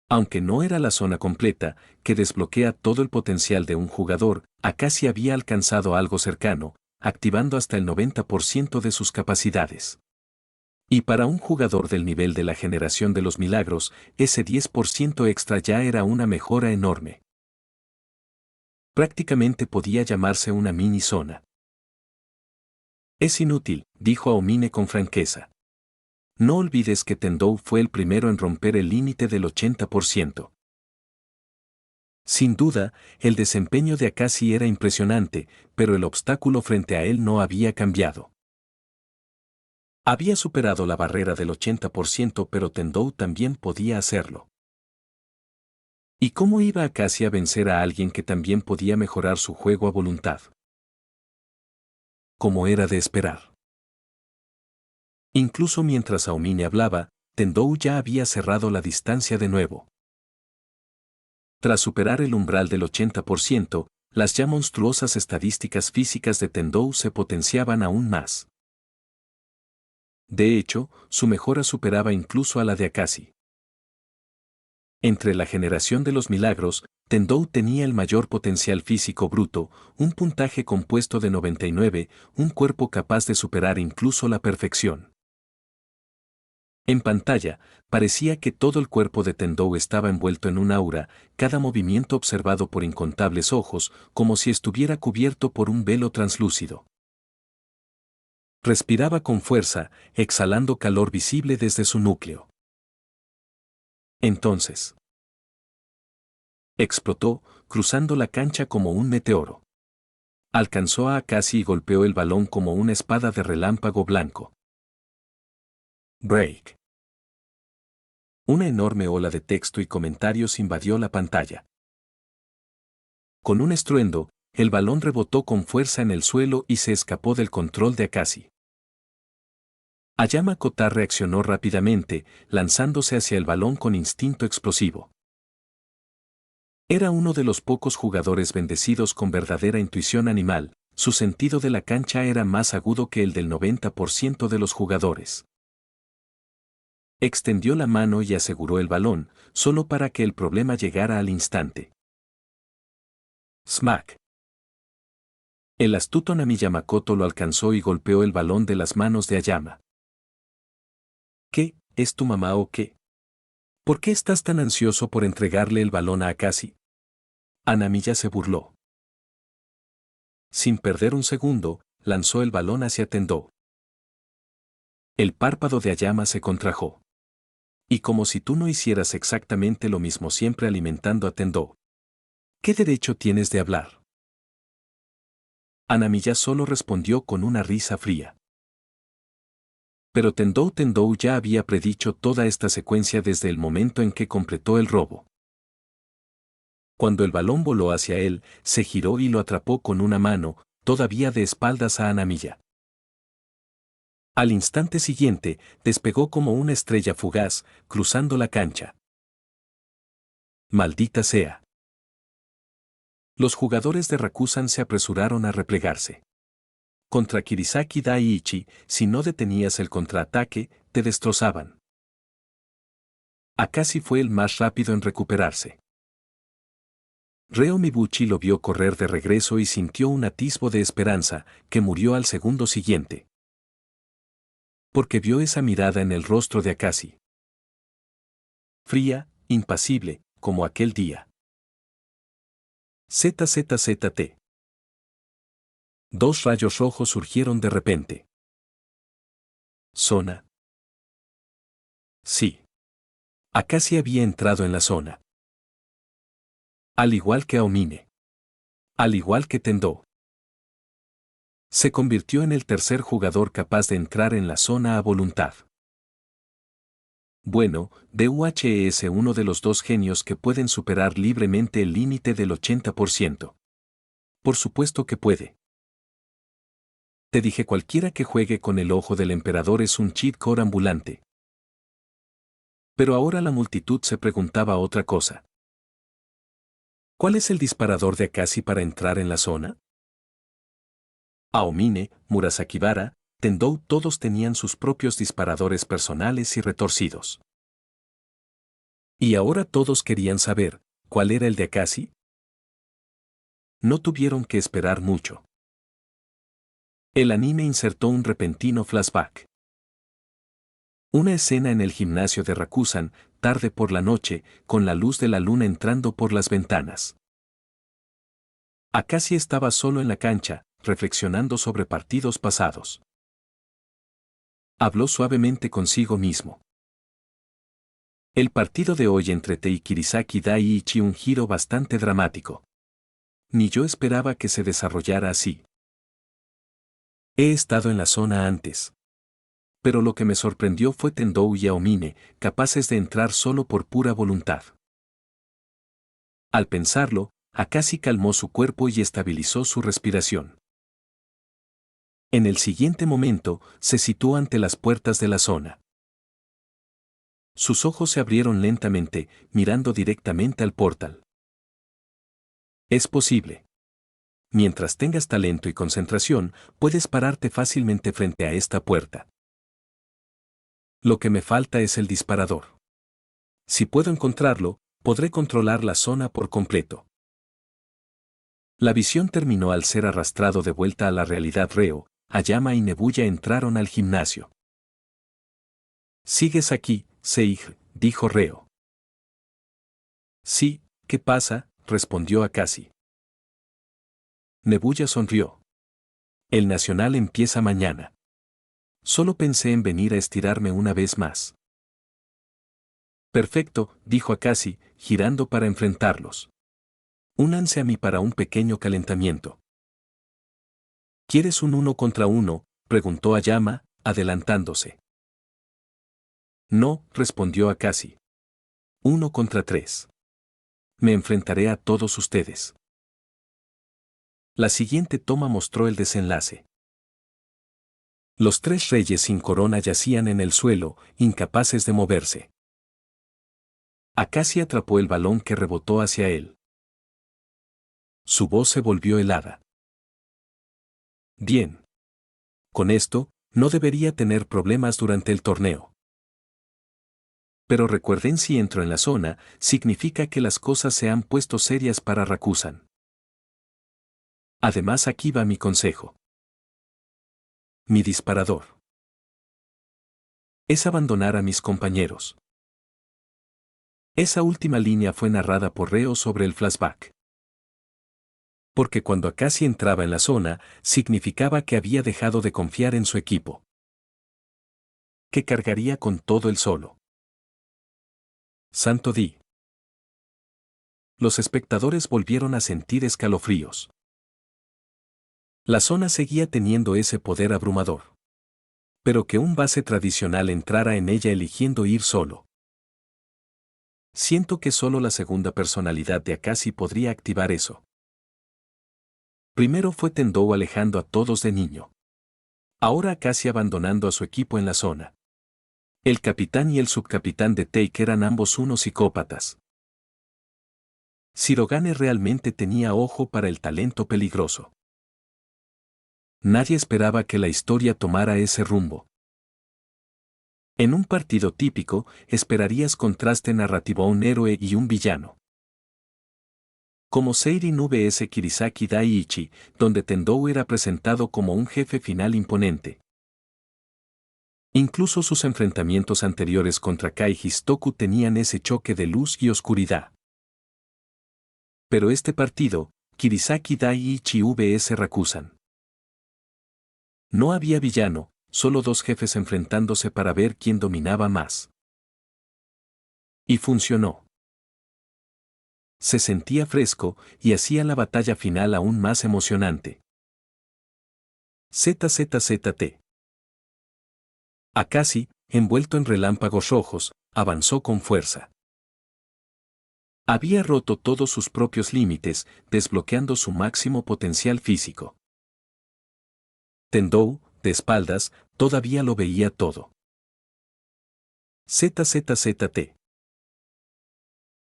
Aunque no era la zona completa, que desbloquea todo el potencial de un jugador, Akashi había alcanzado algo cercano, activando hasta el 90% de sus capacidades. Y para un jugador del nivel de la generación de los milagros, ese 10% extra ya era una mejora enorme. Prácticamente podía llamarse una mini zona. Es inútil, dijo Aomine con franqueza. No olvides que Tendou fue el primero en romper el límite del 80%. Sin duda, el desempeño de Akashi era impresionante, pero el obstáculo frente a él no había cambiado. Había superado la barrera del 80%, pero Tendou también podía hacerlo. ¿Y cómo iba Akashi a vencer a alguien que también podía mejorar su juego a voluntad? Como era de esperar. Incluso mientras Aomine hablaba, Tendou ya había cerrado la distancia de nuevo. Tras superar el umbral del 80%, las ya monstruosas estadísticas físicas de Tendou se potenciaban aún más. De hecho, su mejora superaba incluso a la de Akashi. Entre la generación de los milagros, Tendou tenía el mayor potencial físico bruto, un puntaje compuesto de 99, un cuerpo capaz de superar incluso la perfección. En pantalla, parecía que todo el cuerpo de Tendou estaba envuelto en un aura, cada movimiento observado por incontables ojos, como si estuviera cubierto por un velo translúcido. Respiraba con fuerza, exhalando calor visible desde su núcleo. Entonces, explotó, cruzando la cancha como un meteoro. Alcanzó a Akashi y golpeó el balón como una espada de relámpago blanco. Break. Una enorme ola de texto y comentarios invadió la pantalla. Con un estruendo, el balón rebotó con fuerza en el suelo y se escapó del control de Akashi. Ayama Kota reaccionó rápidamente, lanzándose hacia el balón con instinto explosivo. Era uno de los pocos jugadores bendecidos con verdadera intuición animal, su sentido de la cancha era más agudo que el del 90% de los jugadores. Extendió la mano y aseguró el balón, solo para que el problema llegara al instante. Smack. El astuto Nami Yamakoto lo alcanzó y golpeó el balón de las manos de Ayama. ¿Qué? ¿Es tu mamá o qué? ¿Por qué estás tan ansioso por entregarle el balón a Akashi? Anamiya se burló. Sin perder un segundo, lanzó el balón hacia Tendou. El párpado de Ayama se contrajo. Y como si tú no hicieras exactamente lo mismo siempre alimentando a Tendou. ¿Qué derecho tienes de hablar? Anamiya solo respondió con una risa fría. Pero Tendou ya había predicho toda esta secuencia desde el momento en que completó el robo. Cuando el balón voló hacia él, se giró y lo atrapó con una mano, todavía de espaldas a Anamiya. Al instante siguiente, despegó como una estrella fugaz, cruzando la cancha. Maldita sea. Los jugadores de Rakusan se apresuraron a replegarse. Contra Kirisaki Daiichi, si no detenías el contraataque, te destrozaban. Akashi fue el más rápido en recuperarse. Reo Mibuchi lo vio correr de regreso y sintió un atisbo de esperanza, que murió al segundo siguiente. Porque vio esa mirada en el rostro de Akashi. Fría, impasible, como aquel día. ZZZT. Dos rayos rojos surgieron de repente. ¿Zona? Sí. Akashi había entrado en la zona. Al igual que Aomine. Al igual que Tendou. Se convirtió en el tercer jugador capaz de entrar en la zona a voluntad. Bueno, DUH es uno de los dos genios que pueden superar libremente el límite del 80%. Por supuesto que puede. Te dije, cualquiera que juegue con el ojo del emperador es un cheat code ambulante. Pero ahora la multitud se preguntaba otra cosa. ¿Cuál es el disparador de Akashi para entrar en la zona? Aomine, Murasakibara, Tendou, todos tenían sus propios disparadores personales y retorcidos. Y ahora todos querían saber, ¿cuál era el de Akashi? No tuvieron que esperar mucho. El anime insertó un repentino flashback. Una escena en el gimnasio de Rakusan, tarde por la noche, con la luz de la luna entrando por las ventanas. Akashi estaba solo en la cancha, reflexionando sobre partidos pasados. Habló suavemente consigo mismo. El partido de hoy entre Te y Kirisaki Daiichi, un giro bastante dramático. Ni yo esperaba que se desarrollara así. He estado en la zona antes. Pero lo que me sorprendió fue Tendou y Aomine, capaces de entrar solo por pura voluntad. Al pensarlo, Akashi calmó su cuerpo y estabilizó su respiración. En el siguiente momento, se situó ante las puertas de la zona. Sus ojos se abrieron lentamente, mirando directamente al portal. Es posible. Mientras tengas talento y concentración, puedes pararte fácilmente frente a esta puerta. Lo que me falta es el disparador. Si puedo encontrarlo, podré controlar la zona por completo. La visión terminó al ser arrastrado de vuelta a la realidad. Reo, Ayama y Nebuya entraron al gimnasio. ¿Sigues aquí, Seiji?, dijo Reo. Sí, ¿qué pasa?, respondió Akashi. Nebuya sonrió. El nacional empieza mañana. Solo pensé en venir a estirarme una vez más. Perfecto, dijo Akashi, girando para enfrentarlos. Únanse a mí para un pequeño calentamiento. ¿Quieres un 1 contra 1?, preguntó Ayama, adelantándose. No, respondió Akashi. 1 contra 3. Me enfrentaré a todos ustedes. La siguiente toma mostró el desenlace. Los tres reyes sin corona yacían en el suelo, incapaces de moverse. Akashi atrapó el balón que rebotó hacia él. Su voz se volvió helada. Bien. Con esto, no debería tener problemas durante el torneo. Pero recuerden, si entro en la zona, significa que las cosas se han puesto serias para Rakusan. Además, aquí va mi consejo. Mi disparador es abandonar a mis compañeros. Esa última línea fue narrada por Reo sobre el flashback. Porque cuando Akashi entraba en la zona, significaba que había dejado de confiar en su equipo. Que cargaría con todo él solo. Santo Di. Los espectadores volvieron a sentir escalofríos. La zona seguía teniendo ese poder abrumador. Pero que un base tradicional entrara en ella eligiendo ir solo. Siento que solo la segunda personalidad de Akashi podría activar eso. Primero fue Tendou alejando a todos de niño. Ahora Akashi abandonando a su equipo en la zona. El capitán y el subcapitán de Take eran ambos unos psicópatas. Shirogane realmente tenía ojo para el talento peligroso. Nadie esperaba que la historia tomara ese rumbo. En un partido típico, esperarías contraste narrativo a un héroe y un villano. Como Seirin vs Kirisaki Daiichi, donde Tendou era presentado como un jefe final imponente. Incluso sus enfrentamientos anteriores contra Kai Histoku tenían ese choque de luz y oscuridad. Pero este partido, Kirisaki Daiichi vs Rakusan. No había villano, solo dos jefes enfrentándose para ver quién dominaba más. Y funcionó. Se sentía fresco y hacía la batalla final aún más emocionante. ZZZT. Akashi, envuelto en relámpagos rojos, avanzó con fuerza. Había roto todos sus propios límites, desbloqueando su máximo potencial físico. Tendou, de espaldas, todavía lo veía todo. ZZZT.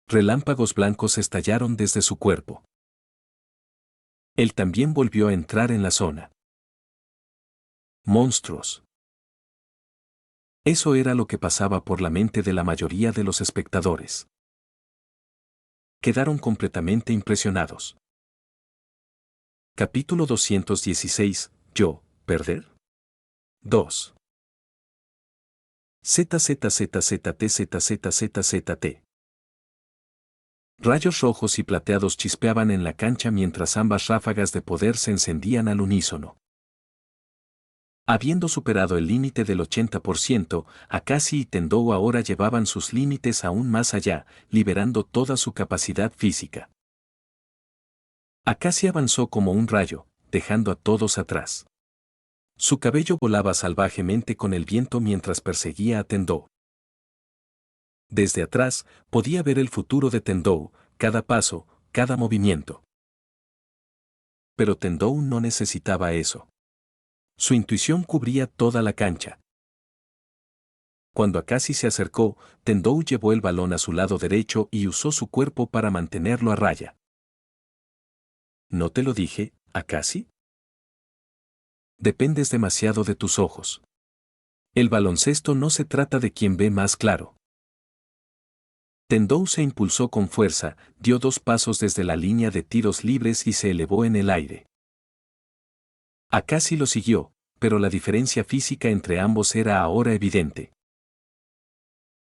Relámpagos blancos estallaron desde su cuerpo. Él también volvió a entrar en la zona. Monstruos. Eso era lo que pasaba por la mente de la mayoría de los espectadores. Quedaron completamente impresionados. Capítulo 216. Yo, ¿perder? 2. ZZZZTZZZZT. Rayos rojos y plateados chispeaban en la cancha mientras ambas ráfagas de poder se encendían al unísono. Habiendo superado el límite del 80%, Akashi y Tendou ahora llevaban sus límites aún más allá, liberando toda su capacidad física. Akashi avanzó como un rayo, dejando a todos atrás. Su cabello volaba salvajemente con el viento mientras perseguía a Tendou. Desde atrás, podía ver el futuro de Tendou, cada paso, cada movimiento. Pero Tendou no necesitaba eso. Su intuición cubría toda la cancha. Cuando Akashi se acercó, Tendou llevó el balón a su lado derecho y usó su cuerpo para mantenerlo a raya. ¿No te lo dije, Akashi? Dependes demasiado de tus ojos. El baloncesto no se trata de quien ve más claro. Tendou se impulsó con fuerza, dio 2 pasos desde la línea de tiros libres y se elevó en el aire. Akashi lo siguió, pero la diferencia física entre ambos era ahora evidente.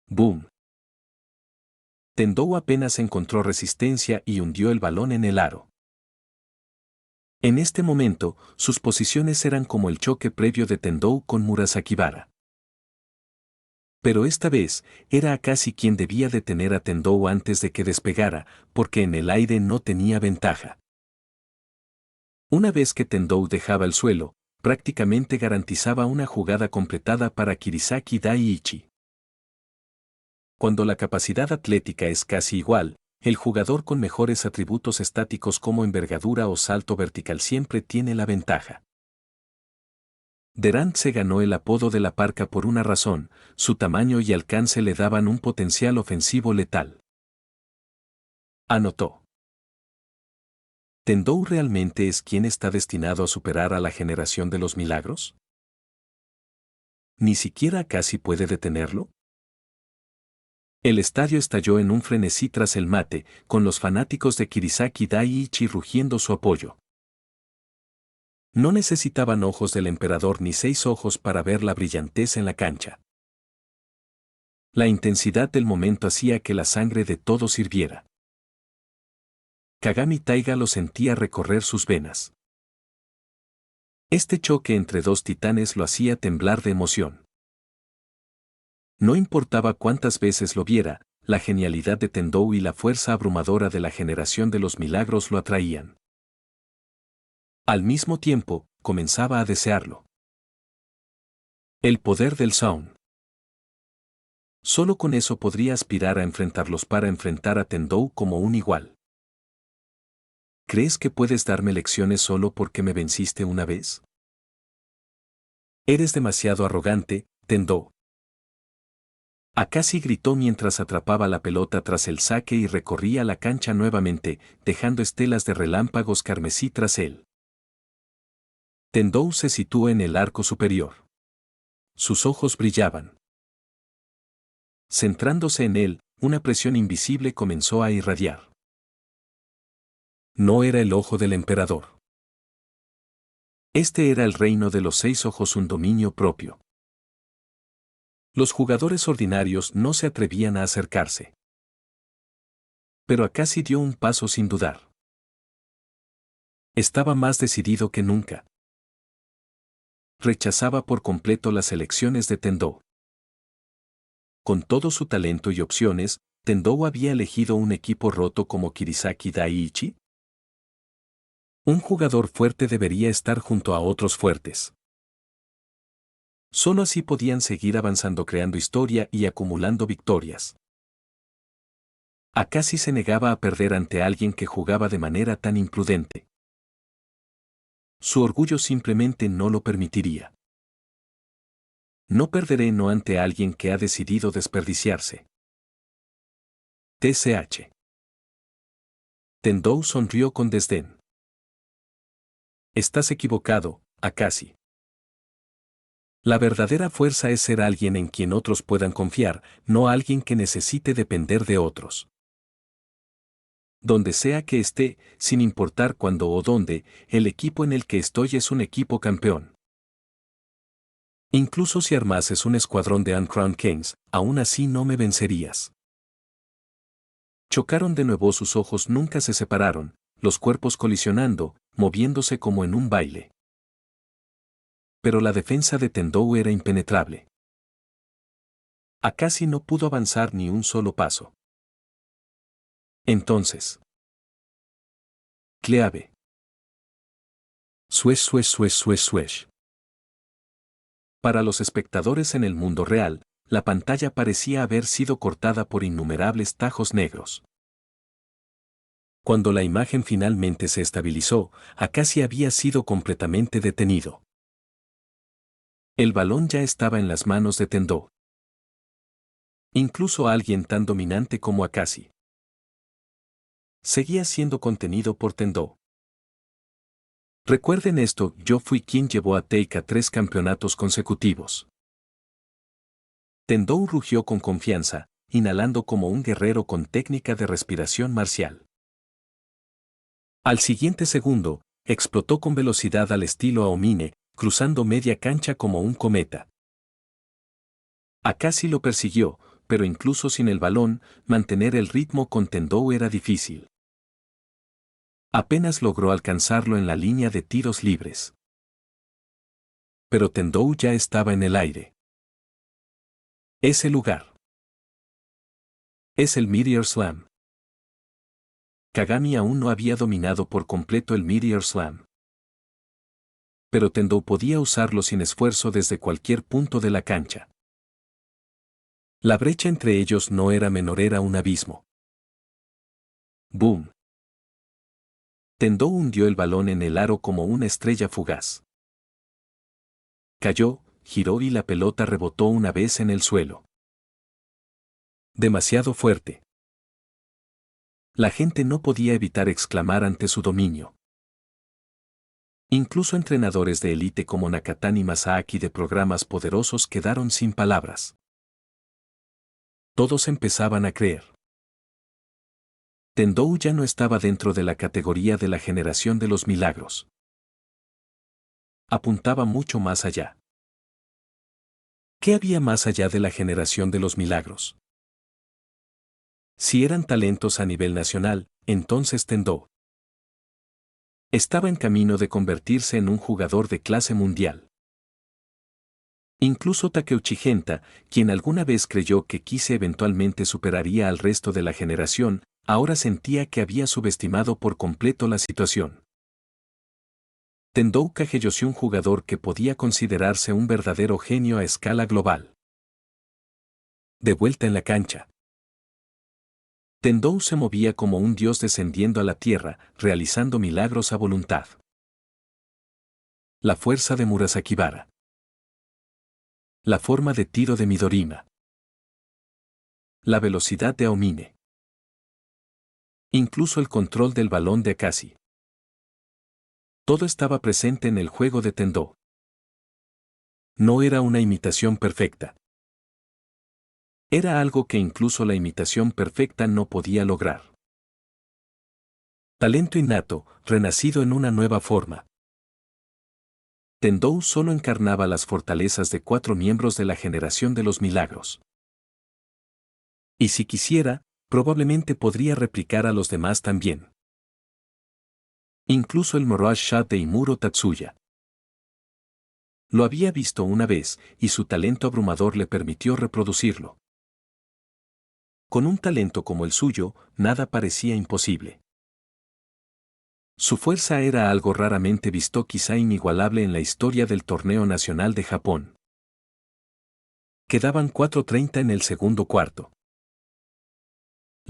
¡Boom! Tendou apenas encontró resistencia y hundió el balón en el aro. En este momento, sus posiciones eran como el choque previo de Tendou con Murasakibara. Pero esta vez, era Akashi quien debía detener a Tendou antes de que despegara, porque en el aire no tenía ventaja. Una vez que Tendou dejaba el suelo, prácticamente garantizaba una jugada completada para Kirisaki Daiichi. Cuando la capacidad atlética es casi igual, el jugador con mejores atributos estáticos como envergadura o salto vertical siempre tiene la ventaja. Durant se ganó el apodo de la parca por una razón: su tamaño y alcance le daban un potencial ofensivo letal. Anotó. ¿Tendou realmente es quien está destinado a superar a la generación de los milagros? ¿Ni siquiera Akashi puede detenerlo? El estadio estalló en un frenesí tras el mate, con los fanáticos de Kirisaki Daiichi rugiendo su apoyo. No necesitaban ojos del emperador ni 6 ojos para ver la brillantez en la cancha. La intensidad del momento hacía que la sangre de todos hirviera. Kagami Taiga lo sentía recorrer sus venas. Este choque entre 2 titanes lo hacía temblar de emoción. No importaba cuántas veces lo viera, la genialidad de Tendou y la fuerza abrumadora de la generación de los milagros lo atraían. Al mismo tiempo, comenzaba a desearlo. El poder del Sound. Solo con eso podría aspirar a enfrentarlos para enfrentar a Tendou como un igual. ¿Crees que puedes darme lecciones solo porque me venciste una vez? Eres demasiado arrogante, Tendou. Akashi gritó mientras atrapaba la pelota tras el saque y recorría la cancha nuevamente, dejando estelas de relámpagos carmesí tras él. Tendou se situó en el arco superior. Sus ojos brillaban. Centrándose en él, una presión invisible comenzó a irradiar. No era el ojo del emperador. Este era el reino de los 6 ojos, un dominio propio. Los jugadores ordinarios no se atrevían a acercarse. Pero Akashi dio un paso sin dudar. Estaba más decidido que nunca. Rechazaba por completo las elecciones de Tendou. Con todo su talento y opciones, ¿Tendou había elegido un equipo roto como Kirisaki Daiichi? Un jugador fuerte debería estar junto a otros fuertes. Solo así podían seguir avanzando, creando historia y acumulando victorias. Akashi se negaba a perder ante alguien que jugaba de manera tan imprudente. Su orgullo simplemente no lo permitiría. No perderé no ante alguien que ha decidido desperdiciarse. TCH. Tendou sonrió con desdén. Estás equivocado, Akashi. La verdadera fuerza es ser alguien en quien otros puedan confiar, no alguien que necesite depender de otros. Donde sea que esté, sin importar cuándo o dónde, el equipo en el que estoy es un equipo campeón. Incluso si armases un escuadrón de Uncrowned Kings, aún así no me vencerías. Chocaron de nuevo, sus ojos nunca se separaron, los cuerpos colisionando, moviéndose como en un baile. Pero la defensa de Tendou era impenetrable. Akashi no pudo avanzar ni un solo paso. Entonces. Cleave. Swish, swish, swish, swish, swish. Para los espectadores en el mundo real, la pantalla parecía haber sido cortada por innumerables tajos negros. Cuando la imagen finalmente se estabilizó, Akashi había sido completamente detenido. El balón ya estaba en las manos de Tendou. Incluso alguien tan dominante como Akashi seguía siendo contenido por Tendou. Recuerden esto, yo fui quien llevó a Taika 3 campeonatos consecutivos. Tendou rugió con confianza, inhalando como un guerrero con técnica de respiración marcial. Al siguiente segundo, explotó con velocidad al estilo Aomine, cruzando media cancha como un cometa. Akashi lo persiguió, pero incluso sin el balón, mantener el ritmo con Tendou era difícil. Apenas logró alcanzarlo en la línea de tiros libres. Pero Tendou ya estaba en el aire. Ese lugar es el Meteor Slam. Kagami aún no había dominado por completo el Meteor Slam. Pero Tendou podía usarlo sin esfuerzo desde cualquier punto de la cancha. La brecha entre ellos no era menor, era un abismo. ¡Boom! Tendou hundió el balón en el aro como una estrella fugaz. Cayó, giró y la pelota rebotó una vez en el suelo. Demasiado fuerte. La gente no podía evitar exclamar ante su dominio. Incluso entrenadores de élite como Nakatani Masaaki de programas poderosos quedaron sin palabras. Todos empezaban a creer. Tendou ya no estaba dentro de la categoría de la generación de los milagros. Apuntaba mucho más allá. ¿Qué había más allá de la generación de los milagros? Si eran talentos a nivel nacional, entonces Tendou estaba en camino de convertirse en un jugador de clase mundial. Incluso Takeuchi Genta, quien alguna vez creyó que Kise eventualmente superaría al resto de la generación, ahora sentía que había subestimado por completo la situación. Tendou Kageyoshi, un jugador que podía considerarse un verdadero genio a escala global. De vuelta en la cancha. Tendou se movía como un dios descendiendo a la tierra, realizando milagros a voluntad. La fuerza de Murasakibara. La forma de tiro de Midorima. La velocidad de Aomine. Incluso el control del balón de Akashi. Todo estaba presente en el juego de Tendou. No era una imitación perfecta. Era algo que incluso la imitación perfecta no podía lograr. Talento innato, renacido en una nueva forma. Tendou solo encarnaba las fortalezas de 4 miembros de la generación de los milagros. Y si quisiera, probablemente podría replicar a los demás también. Incluso el Mirage Shot de Imuro Tatsuya. Lo había visto una vez, y su talento abrumador le permitió reproducirlo. Con un talento como el suyo, nada parecía imposible. Su fuerza era algo raramente visto, quizá inigualable en la historia del torneo nacional de Japón. Quedaban 4:30 en el segundo cuarto.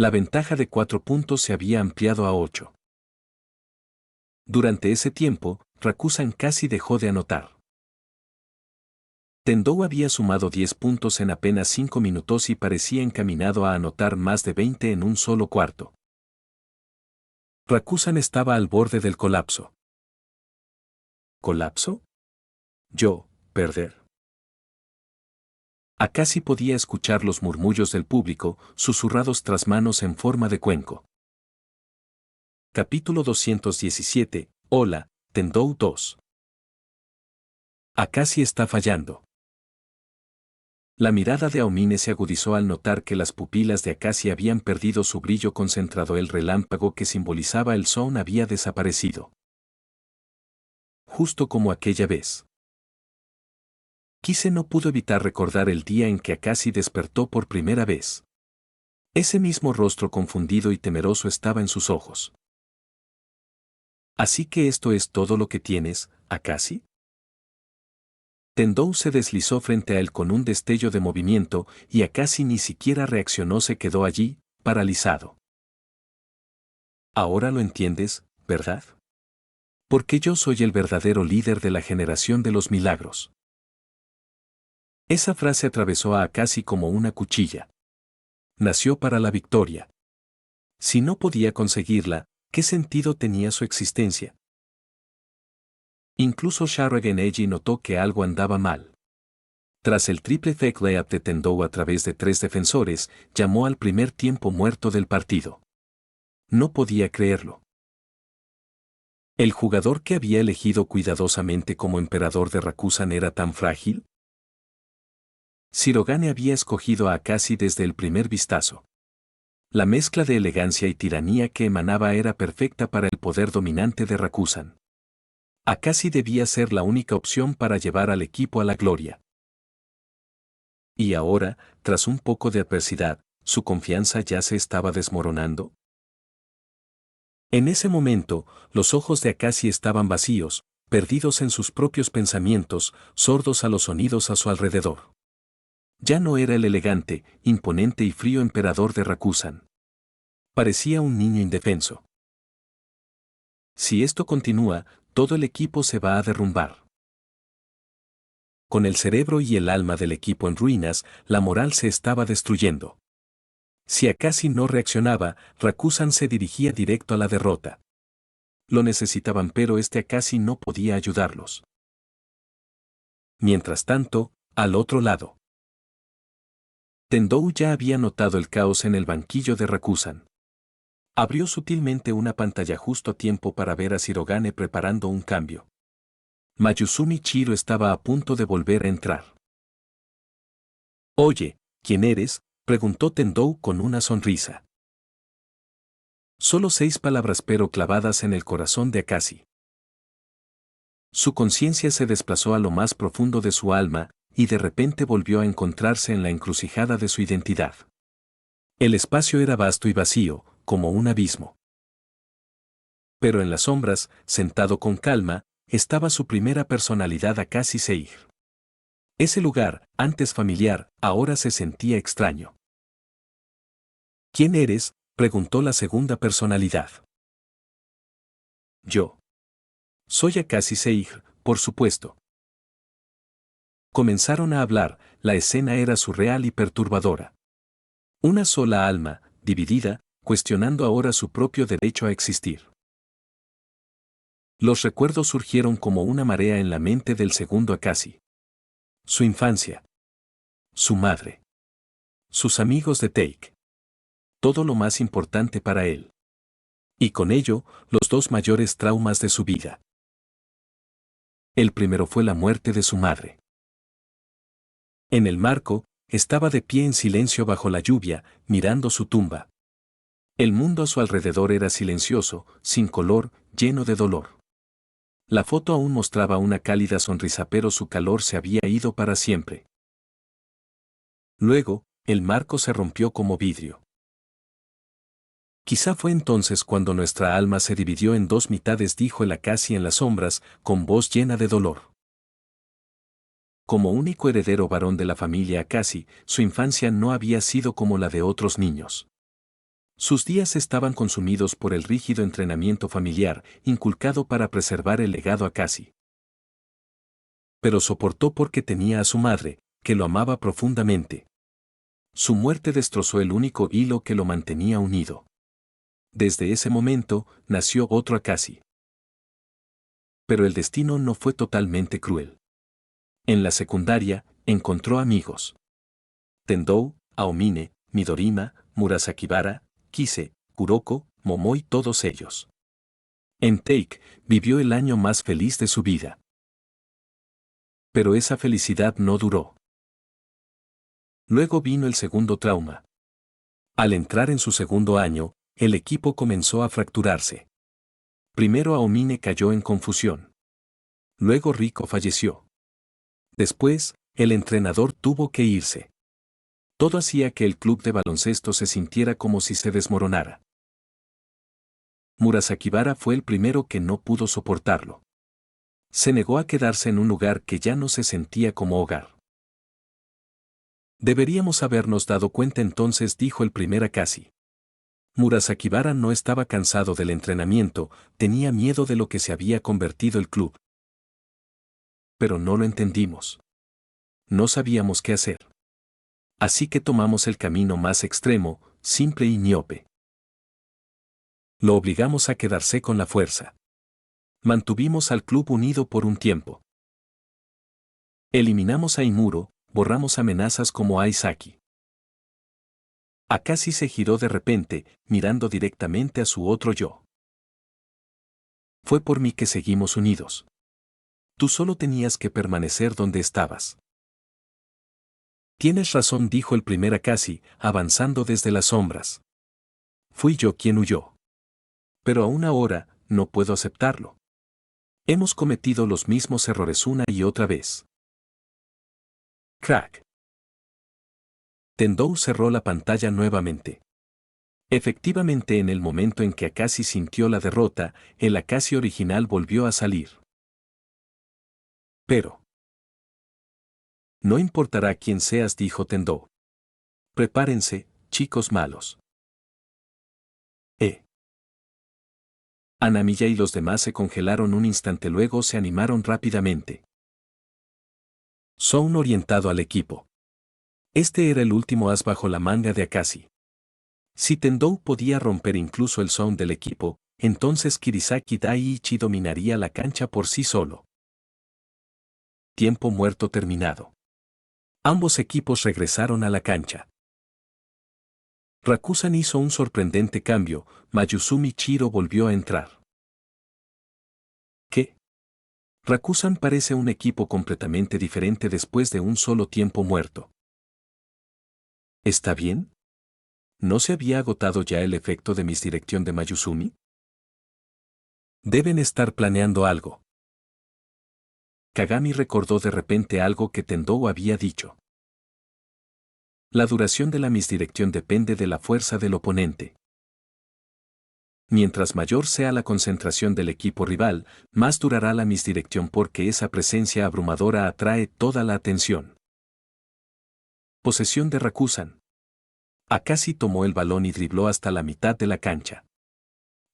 La ventaja de 4 puntos se había ampliado a 8. Durante ese tiempo, Rakusan casi dejó de anotar. Tendou había sumado 10 puntos en apenas 5 minutos y parecía encaminado a anotar más de 20 en un solo cuarto. Rakusan estaba al borde del colapso. ¿Colapso? Yo, perder. Acaso podía escuchar los murmullos del público, susurrados tras manos en forma de cuenco. Capítulo 217. Hola, Tendou 2. Acaso está fallando. La mirada de Aomine se agudizó al notar que las pupilas de Acaso habían perdido su brillo concentrado. El relámpago que simbolizaba el Son había desaparecido. Justo como aquella vez. Kise no pudo evitar recordar el día en que Acaso despertó por primera vez. Ese mismo rostro confundido y temeroso estaba en sus ojos. ¿Así que esto es todo lo que tienes, Acaso? Tendou se deslizó frente a él con un destello de movimiento y Acaso ni siquiera reaccionó, se quedó allí, paralizado. Ahora lo entiendes, ¿verdad? Porque yo soy el verdadero líder de la generación de los milagros. Esa frase atravesó a Acaso como una cuchilla. Nació para la victoria. Si no podía conseguirla, ¿qué sentido tenía su existencia? Incluso Sharegeneji notó que algo andaba mal. Tras el triple fake layup de Tendou a través de 3 defensores, llamó al primer tiempo muerto del partido. No podía creerlo. ¿El jugador que había elegido cuidadosamente como emperador de Rakusan era tan frágil? Shirogane había escogido a Acaso desde el primer vistazo. La mezcla de elegancia y tiranía que emanaba era perfecta para el poder dominante de Rakusan. Acaso debía ser la única opción para llevar al equipo a la gloria. Y ahora, tras un poco de adversidad, ¿su confianza ya se estaba desmoronando? En ese momento, los ojos de Acaso estaban vacíos, perdidos en sus propios pensamientos, sordos a los sonidos a su alrededor. Ya no era el elegante, imponente y frío emperador de Rakusan. Parecía un niño indefenso. Si esto continúa, todo el equipo se va a derrumbar. Con el cerebro y el alma del equipo en ruinas, la moral se estaba destruyendo. Si Acaso no reaccionaba, Rakusan se dirigía directo a la derrota. Lo necesitaban, pero Acaso no podía ayudarlos. Mientras tanto, al otro lado. Tendou ya había notado el caos en el banquillo de Rakusan. Abrió sutilmente una pantalla justo a tiempo para ver a Shirogane preparando un cambio. Mayuzumi Chiro estaba a punto de volver a entrar. Oye, ¿quién eres?, preguntó Tendou con una sonrisa. Solo 6 palabras pero clavadas en el corazón de Acaso. Su conciencia se desplazó a lo más profundo de su alma, y de repente volvió a encontrarse en la encrucijada de su identidad. El espacio era vasto y vacío, como un abismo. Pero en las sombras, sentado con calma, estaba su primera personalidad, Acaso Seir. Ese lugar, antes familiar, ahora se sentía extraño. ¿Quién eres?, preguntó la segunda personalidad. Yo. Soy Acaso Seir, por supuesto. Comenzaron a hablar, la escena era surreal y perturbadora. Una sola alma, dividida, cuestionando ahora su propio derecho a existir. Los recuerdos surgieron como una marea en la mente del segundo Acaso. Su infancia. Su madre. Sus amigos de Take. Todo lo más importante para él. Y con ello, los 2 mayores traumas de su vida. El primero fue la muerte de su madre. En el marco, estaba de pie en silencio bajo la lluvia, mirando su tumba. El mundo a su alrededor era silencioso, sin color, lleno de dolor. La foto aún mostraba una cálida sonrisa, pero su calor se había ido para siempre. Luego, el marco se rompió como vidrio. Quizá fue entonces cuando nuestra alma se dividió en 2 mitades, dijo el Acaso en las sombras, con voz llena de dolor. Como único heredero varón de la familia Acaso, su infancia no había sido como la de otros niños. Sus días estaban consumidos por el rígido entrenamiento familiar, inculcado para preservar el legado Acaci. Pero soportó porque tenía a su madre, que lo amaba profundamente. Su muerte destrozó el único hilo que lo mantenía unido. Desde ese momento, nació otro Acaci. Pero el destino no fue totalmente cruel. En la secundaria, encontró amigos. Tendou, Aomine, Midorima, Murasakibara, Kise, Kuroko, Momoi, todos ellos. En Take, vivió el año más feliz de su vida. Pero esa felicidad no duró. Luego vino el segundo trauma. Al entrar en su segundo año, el equipo comenzó a fracturarse. Primero Aomine cayó en confusión. Luego Riko falleció. Después, el entrenador tuvo que irse. Todo hacía que el club de baloncesto se sintiera como si se desmoronara. Murasakibara fue el primero que no pudo soportarlo. Se negó a quedarse en un lugar que ya no se sentía como hogar. Deberíamos habernos dado cuenta entonces, dijo el primer Acaci. Murasakibara no estaba cansado del entrenamiento, tenía miedo de lo que se había convertido el club. Pero no lo entendimos. No sabíamos qué hacer. Así que tomamos el camino más extremo, simple y miope. Lo obligamos a quedarse con la fuerza. Mantuvimos al club unido por un tiempo. Eliminamos a Imuro, borramos amenazas como a Isaki. Acaci se giró de repente, mirando directamente a su otro yo. Fue por mí que seguimos unidos. Tú solo tenías que permanecer donde estabas. Tienes razón, dijo el primer Acaci, avanzando desde las sombras. Fui yo quien huyó. Pero aún ahora, no puedo aceptarlo. Hemos cometido los mismos errores una y otra vez. Crack. Tendou cerró la pantalla nuevamente. Efectivamente, en el momento en que Acaci sintió la derrota, el Acaci original volvió a salir. Pero no importará quién seas, dijo Tendou. Prepárense, chicos malos. Hanamiya y los demás se congelaron un instante, luego se animaron rápidamente. Son orientado al equipo. Este era el último as bajo la manga de Acaci. Si Tendou podía romper incluso el sound del equipo, entonces Kirisaki Daiichi dominaría la cancha por sí solo. Tiempo muerto terminado. Ambos equipos regresaron a la cancha. Rakusan hizo un sorprendente cambio, Mayuzumi Chiro volvió a entrar. ¿Qué? Rakusan parece un equipo completamente diferente después de un solo tiempo muerto. ¿Está bien? ¿No se había agotado ya el efecto de misdirección de Mayuzumi? Deben estar planeando algo. Kagami recordó de repente algo que Tendou había dicho. La duración de la misdirección depende de la fuerza del oponente. Mientras mayor sea la concentración del equipo rival, más durará la misdirección porque esa presencia abrumadora atrae toda la atención. Posesión de Rakusan. Acaci tomó el balón y dribló hasta la mitad de la cancha.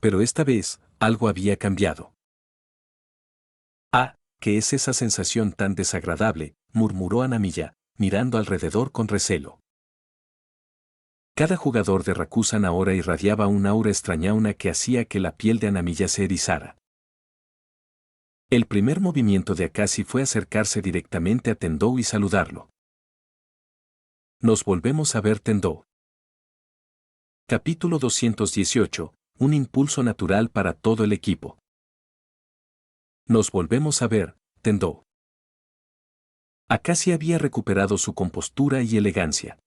Pero esta vez, algo había cambiado. Ah, ¿qué es esa sensación tan desagradable?, murmuró Hanamiya, mirando alrededor con recelo. Cada jugador de Rakusan ahora irradiaba un aura extraña que hacía que la piel de Hanamiya se erizara. El primer movimiento de Acaci fue acercarse directamente a Tendou y saludarlo. Nos volvemos a ver, Tendou. Capítulo 218. Un impulso natural para todo el equipo. Nos volvemos a ver, Tendou. Acaci había recuperado su compostura y elegancia.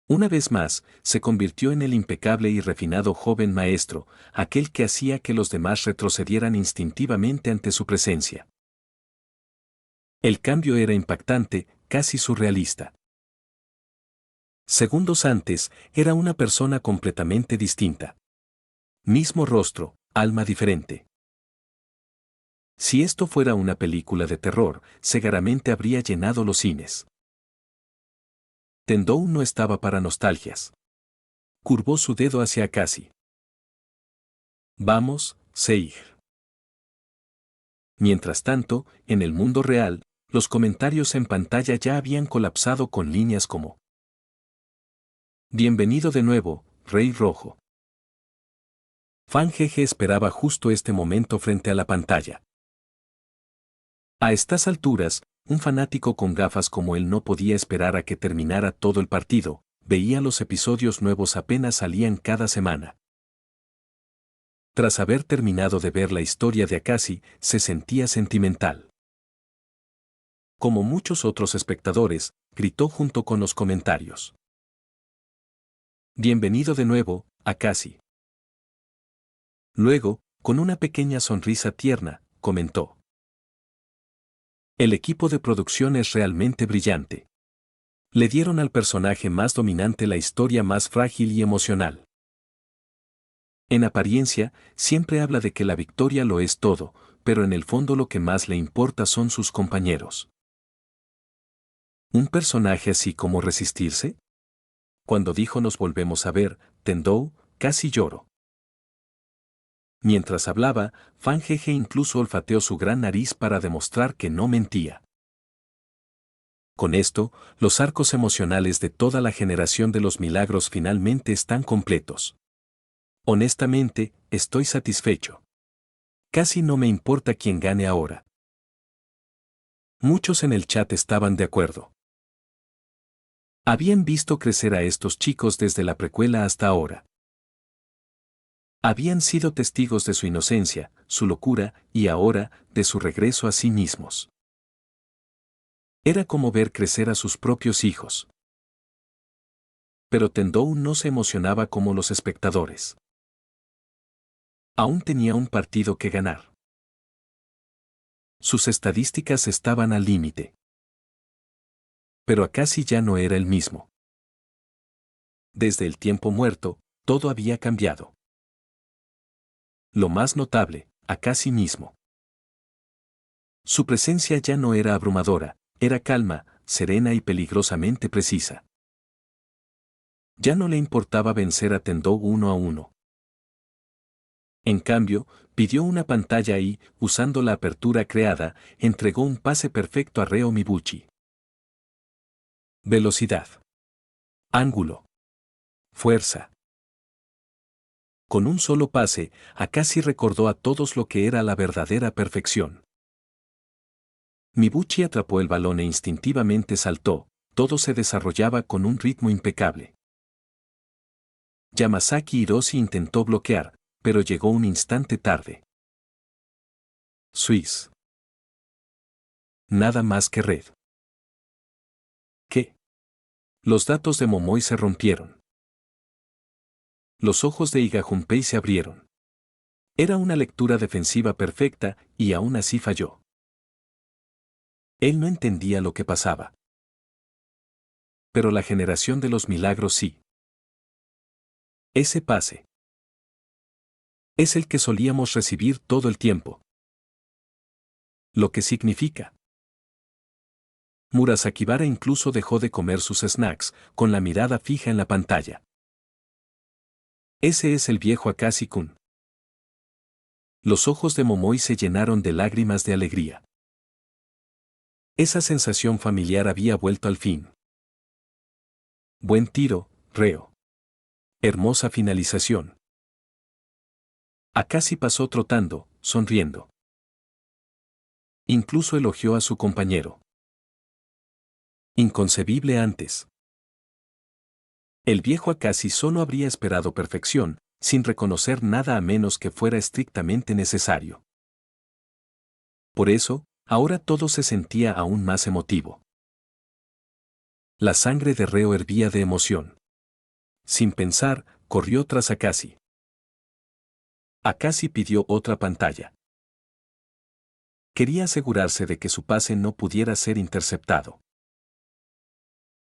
Una vez más, se convirtió en el impecable y refinado joven maestro, aquel que hacía que los demás retrocedieran instintivamente ante su presencia. El cambio era impactante, casi surrealista. Segundos antes, era una persona completamente distinta. Mismo rostro, alma diferente. Si esto fuera una película de terror, seguramente habría llenado los cines. Tendou no estaba para nostalgias. Curvó su dedo hacia Akashi. Vamos, Seig. Mientras tanto, en el mundo real, los comentarios en pantalla ya habían colapsado con líneas como: Bienvenido de nuevo, Rey Rojo. Fan Jeje esperaba justo este momento frente a la pantalla. A estas alturas, un fanático con gafas como él no podía esperar a que terminara todo el partido, veía los episodios nuevos apenas salían cada semana. Tras haber terminado de ver la historia de Akashi, se sentía sentimental. Como muchos otros espectadores, gritó junto con los comentarios: Bienvenido de nuevo, Akashi. Luego, con una pequeña sonrisa tierna, comentó: El equipo de producción es realmente brillante. Le dieron al personaje más dominante la historia más frágil y emocional. En apariencia, siempre habla de que la victoria lo es todo, pero en el fondo lo que más le importa son sus compañeros. ¿Un personaje así como resistirse? Cuando dijo nos volvemos a ver, Tendou, casi lloró. Mientras hablaba, Fan Jeje incluso olfateó su gran nariz para demostrar que no mentía. Con esto, los arcos emocionales de toda la generación de los milagros finalmente están completos. Honestamente, estoy satisfecho. Casi no me importa quién gane ahora. Muchos en el chat estaban de acuerdo. Habían visto crecer a estos chicos desde la precuela hasta ahora. Habían sido testigos de su inocencia, su locura y ahora, de su regreso a sí mismos. Era como ver crecer a sus propios hijos. Pero Tendou no se emocionaba como los espectadores. Aún tenía un partido que ganar. Sus estadísticas estaban al límite. Pero Akashi ya no era el mismo. Desde el tiempo muerto, todo había cambiado. Lo más notable, Akashi mismo. Su presencia ya no era abrumadora, era calma, serena y peligrosamente precisa. Ya no le importaba vencer a Tendou 1-1. En cambio, pidió una pantalla y, usando la apertura creada, entregó un pase perfecto a Reo Mibuchi. Velocidad. Ángulo. Fuerza. Con un solo pase, Akashi recordó a todos lo que era la verdadera perfección. Mibuchi atrapó el balón e instintivamente saltó, todo se desarrollaba con un ritmo impecable. Yamasaki Hiroshi intentó bloquear, pero llegó un instante tarde. Swiss. Nada más que red. ¿Qué? Los datos de Momoi se rompieron. Los ojos de Iga Junpei se abrieron. Era una lectura defensiva perfecta, y aún así falló. Él no entendía lo que pasaba. Pero la generación de los milagros sí. Ese pase. Es el que solíamos recibir todo el tiempo. Lo que significa. Murasakibara incluso dejó de comer sus snacks, con la mirada fija en la pantalla. Ese es el viejo Akashi-kun. Los ojos de Momoi se llenaron de lágrimas de alegría. Esa sensación familiar había vuelto al fin. Buen tiro, Reo. Hermosa finalización. Akashi pasó trotando, sonriendo. Incluso elogió a su compañero. Inconcebible antes. El viejo Akashi solo habría esperado perfección, sin reconocer nada a menos que fuera estrictamente necesario. Por eso, ahora todo se sentía aún más emotivo. La sangre de Reo hervía de emoción. Sin pensar, corrió tras Akashi. Akashi pidió otra pantalla. Quería asegurarse de que su pase no pudiera ser interceptado.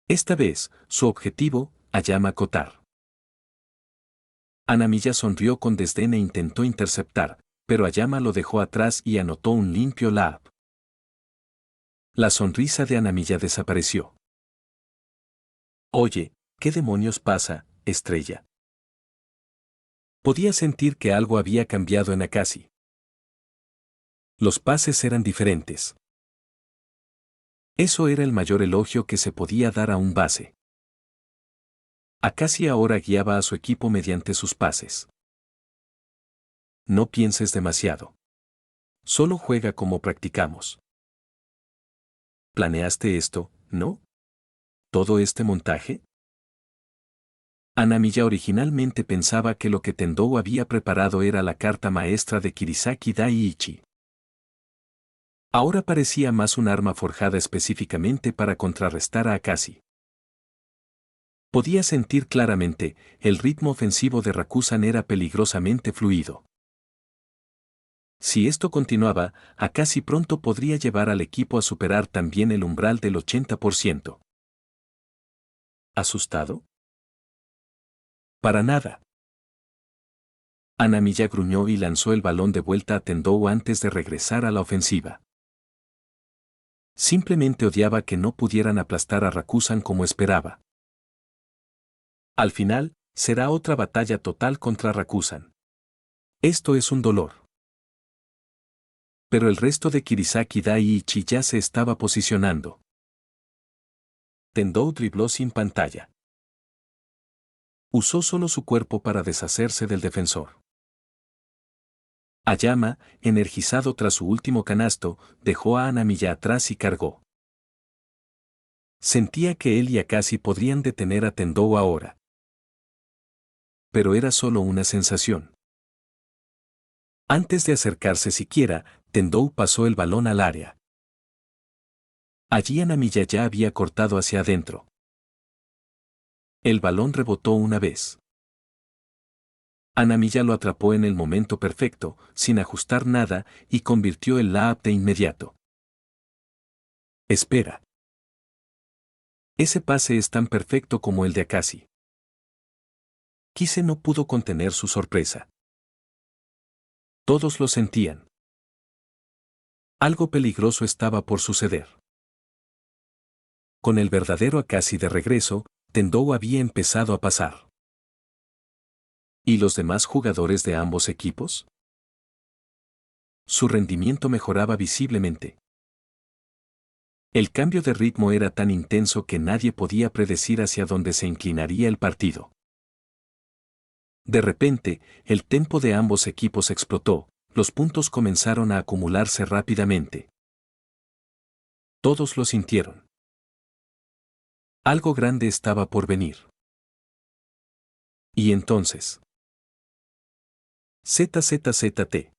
Esta vez, su objetivo, Ayama Kotar. Hanamiya sonrió con desdén e intentó interceptar, pero Ayama lo dejó atrás y anotó un limpio lap. La sonrisa de Hanamiya desapareció. Oye, ¿qué demonios pasa, estrella? Podía sentir que algo había cambiado en Akashi. Los pases eran diferentes. Eso era el mayor elogio que se podía dar a un base. Akashi ahora guiaba a su equipo mediante sus pases. No pienses demasiado. Solo juega como practicamos. ¿Planeaste esto, no? ¿Todo este montaje? Hanamiya originalmente pensaba que lo que Tendou había preparado era la carta maestra de Kirisaki Daiichi. Ahora parecía más un arma forjada específicamente para contrarrestar a Akashi. Podía sentir claramente, el ritmo ofensivo de Rakusan era peligrosamente fluido. Si esto continuaba, Akashi pronto podría llevar al equipo a superar también el umbral del 80%. ¿Asustado? Para nada. Hanamiya gruñó y lanzó el balón de vuelta a Tendou antes de regresar a la ofensiva. Simplemente odiaba que no pudieran aplastar a Rakusan como esperaba. Al final, será otra batalla total contra Rakusan. Esto es un dolor. Pero el resto de Kirisaki Daiichi ya se estaba posicionando. Tendou dribló sin pantalla. Usó solo su cuerpo para deshacerse del defensor. Ayama, energizado tras su último canasto, dejó a Hanamiya atrás y cargó. Sentía que él y Akashi podrían detener a Tendou ahora. Pero era solo una sensación. Antes de acercarse siquiera, Tendou pasó el balón al área. Allí Hanamiya ya había cortado hacia adentro. El balón rebotó una vez. Hanamiya lo atrapó en el momento perfecto, sin ajustar nada, y convirtió el layup de inmediato. Espera. Ese pase es tan perfecto como el de Akashi. Kise no pudo contener su sorpresa. Todos lo sentían. Algo peligroso estaba por suceder. Con el verdadero Akashi de regreso, Tendou había empezado a pasar. ¿Y los demás jugadores de ambos equipos? Su rendimiento mejoraba visiblemente. El cambio de ritmo era tan intenso que nadie podía predecir hacia dónde se inclinaría el partido. De repente, el tempo de ambos equipos explotó, los puntos comenzaron a acumularse rápidamente. Todos lo sintieron. Algo grande estaba por venir. Y entonces. ZZZT.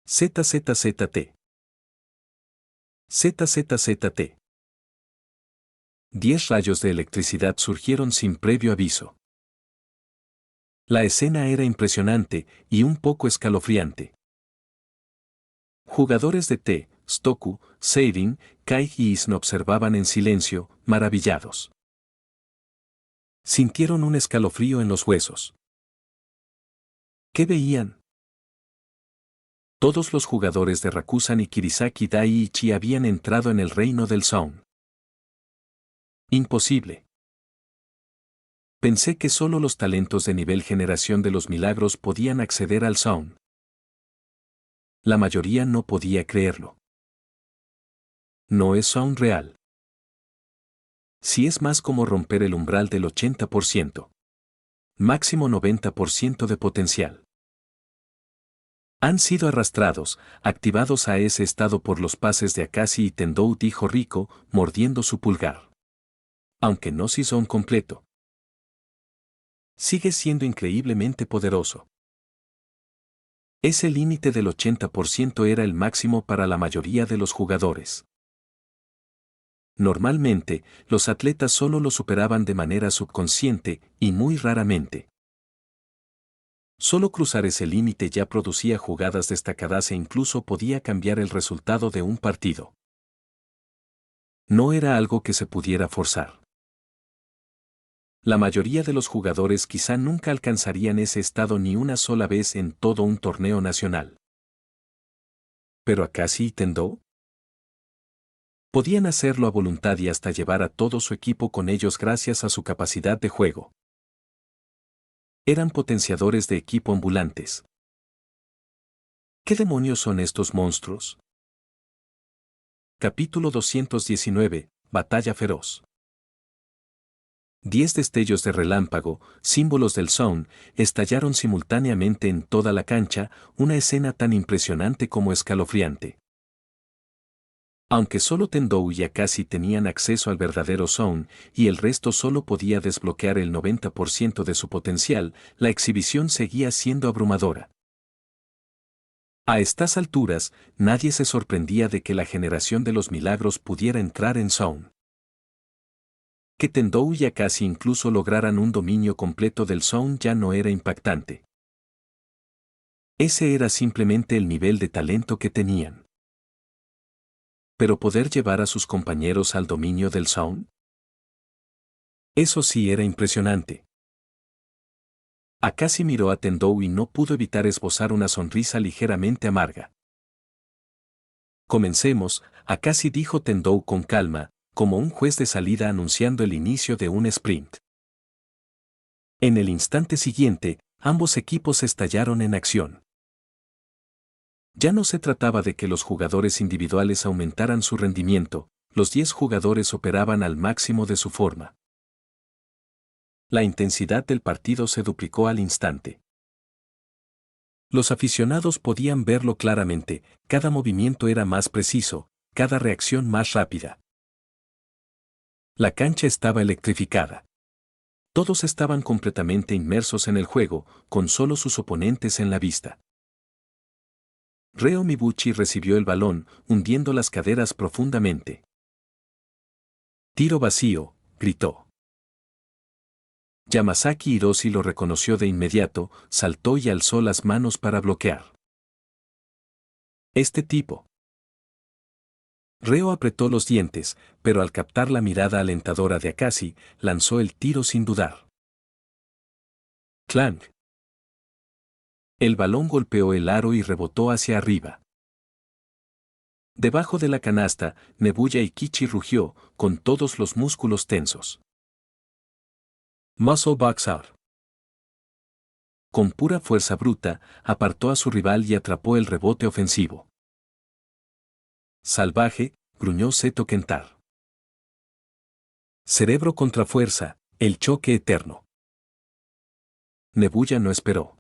ZZZT. ZZZT. 10 rayos de electricidad surgieron sin previo aviso. La escena era impresionante y un poco escalofriante. Jugadores de T, Stoku, Seirin, Kai y Isno observaban en silencio, maravillados. Sintieron un escalofrío en los huesos. ¿Qué veían? Todos los jugadores de Rakusan y Kirisaki Daiichi habían entrado en el reino del Sound. Imposible. Pensé que solo los talentos de nivel generación de los milagros podían acceder al Sound. La mayoría no podía creerlo. No es Sound real. Si es más como romper el umbral del 80%. Máximo 90% de potencial. Han sido arrastrados, activados a ese estado por los pases de Akashi y Tendou, dijo Rico, mordiendo su pulgar. Aunque no si son completo. Sigue siendo increíblemente poderoso. Ese límite del 80% era el máximo para la mayoría de los jugadores. Normalmente, los atletas solo lo superaban de manera subconsciente, y muy raramente. Solo cruzar ese límite ya producía jugadas destacadas e incluso podía cambiar el resultado de un partido. No era algo que se pudiera forzar. La mayoría de los jugadores quizá nunca alcanzarían ese estado ni una sola vez en todo un torneo nacional. ¿Pero Akashi y Tendou? Podían hacerlo a voluntad y hasta llevar a todo su equipo con ellos gracias a su capacidad de juego. Eran potenciadores de equipo ambulantes. ¿Qué demonios son estos monstruos? Capítulo 219. Batalla feroz. 10 destellos de relámpago, símbolos del Sound, estallaron simultáneamente en toda la cancha, una escena tan impresionante como escalofriante. Aunque solo Tendou y Akashi tenían acceso al verdadero Sound, y el resto solo podía desbloquear el 90% de su potencial, la exhibición seguía siendo abrumadora. A estas alturas, nadie se sorprendía de que la generación de los milagros pudiera entrar en Sound. Que Tendou y Akashi incluso lograran un dominio completo del Sound ya no era impactante. Ese era simplemente el nivel de talento que tenían. Pero poder llevar a sus compañeros al dominio del Sound, eso sí era impresionante. Akashi miró a Tendou y no pudo evitar esbozar una sonrisa ligeramente amarga. Comencemos, Akashi dijo Tendou con calma, como un juez de salida anunciando el inicio de un sprint. En el instante siguiente, ambos equipos estallaron en acción. Ya no se trataba de que los jugadores individuales aumentaran su rendimiento, los 10 jugadores operaban al máximo de su forma. La intensidad del partido se duplicó al instante. Los aficionados podían verlo claramente, cada movimiento era más preciso, cada reacción más rápida. La cancha estaba electrificada. Todos estaban completamente inmersos en el juego, con solo sus oponentes en la vista. Reo Mibuchi recibió el balón, hundiendo las caderas profundamente. Tiro vacío, gritó. Yamasaki Hiroshi lo reconoció de inmediato, saltó y alzó las manos para bloquear. Este tipo. Reo apretó los dientes, pero al captar la mirada alentadora de Akashi, lanzó el tiro sin dudar. ¡Clank! El balón golpeó el aro y rebotó hacia arriba. Debajo de la canasta, Nebuya Ikichi rugió, con todos los músculos tensos. Muscle Boxer. Con pura fuerza bruta, apartó a su rival y atrapó el rebote ofensivo. Salvaje, gruñó Seto Kentar. Cerebro contra fuerza, el choque eterno. Nebuya no esperó.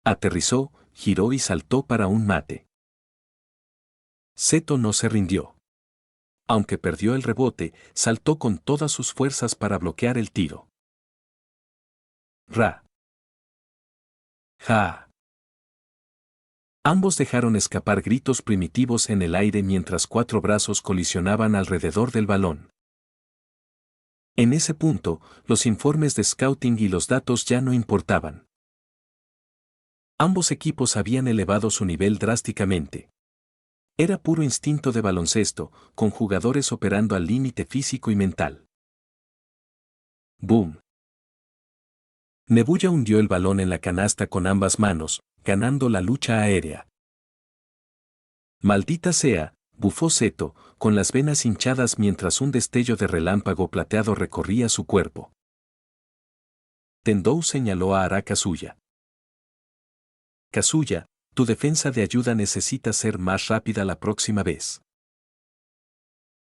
Aterrizó, giró y saltó para un mate. Seto no se rindió. Aunque perdió el rebote, saltó con todas sus fuerzas para bloquear el tiro. Ra. Ja. Ambos dejaron escapar gritos primitivos en el aire mientras 4 brazos colisionaban alrededor del balón. En ese punto, los informes de scouting y los datos ya no importaban. Ambos equipos habían elevado su nivel drásticamente. Era puro instinto de baloncesto, con jugadores operando al límite físico y mental. ¡Boom! Nebuya hundió el balón en la canasta con ambas manos, ganando la lucha aérea. Maldita sea, bufó Seto, con las venas hinchadas mientras un destello de relámpago plateado recorría su cuerpo. Tendou señaló a Ara Kazuya. Kazuya, tu defensa de ayuda necesita ser más rápida la próxima vez.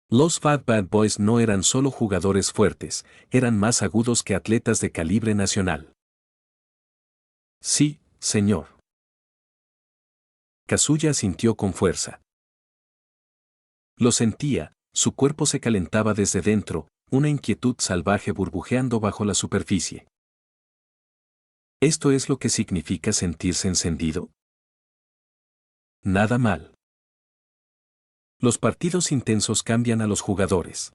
Los Fat Bad Boys no eran solo jugadores fuertes, eran más agudos que atletas de calibre nacional. Sí, señor. Kazuya asintió con fuerza. Lo sentía, su cuerpo se calentaba desde dentro, una inquietud salvaje burbujeando bajo la superficie. ¿Esto es lo que significa sentirse encendido? Nada mal. Los partidos intensos cambian a los jugadores.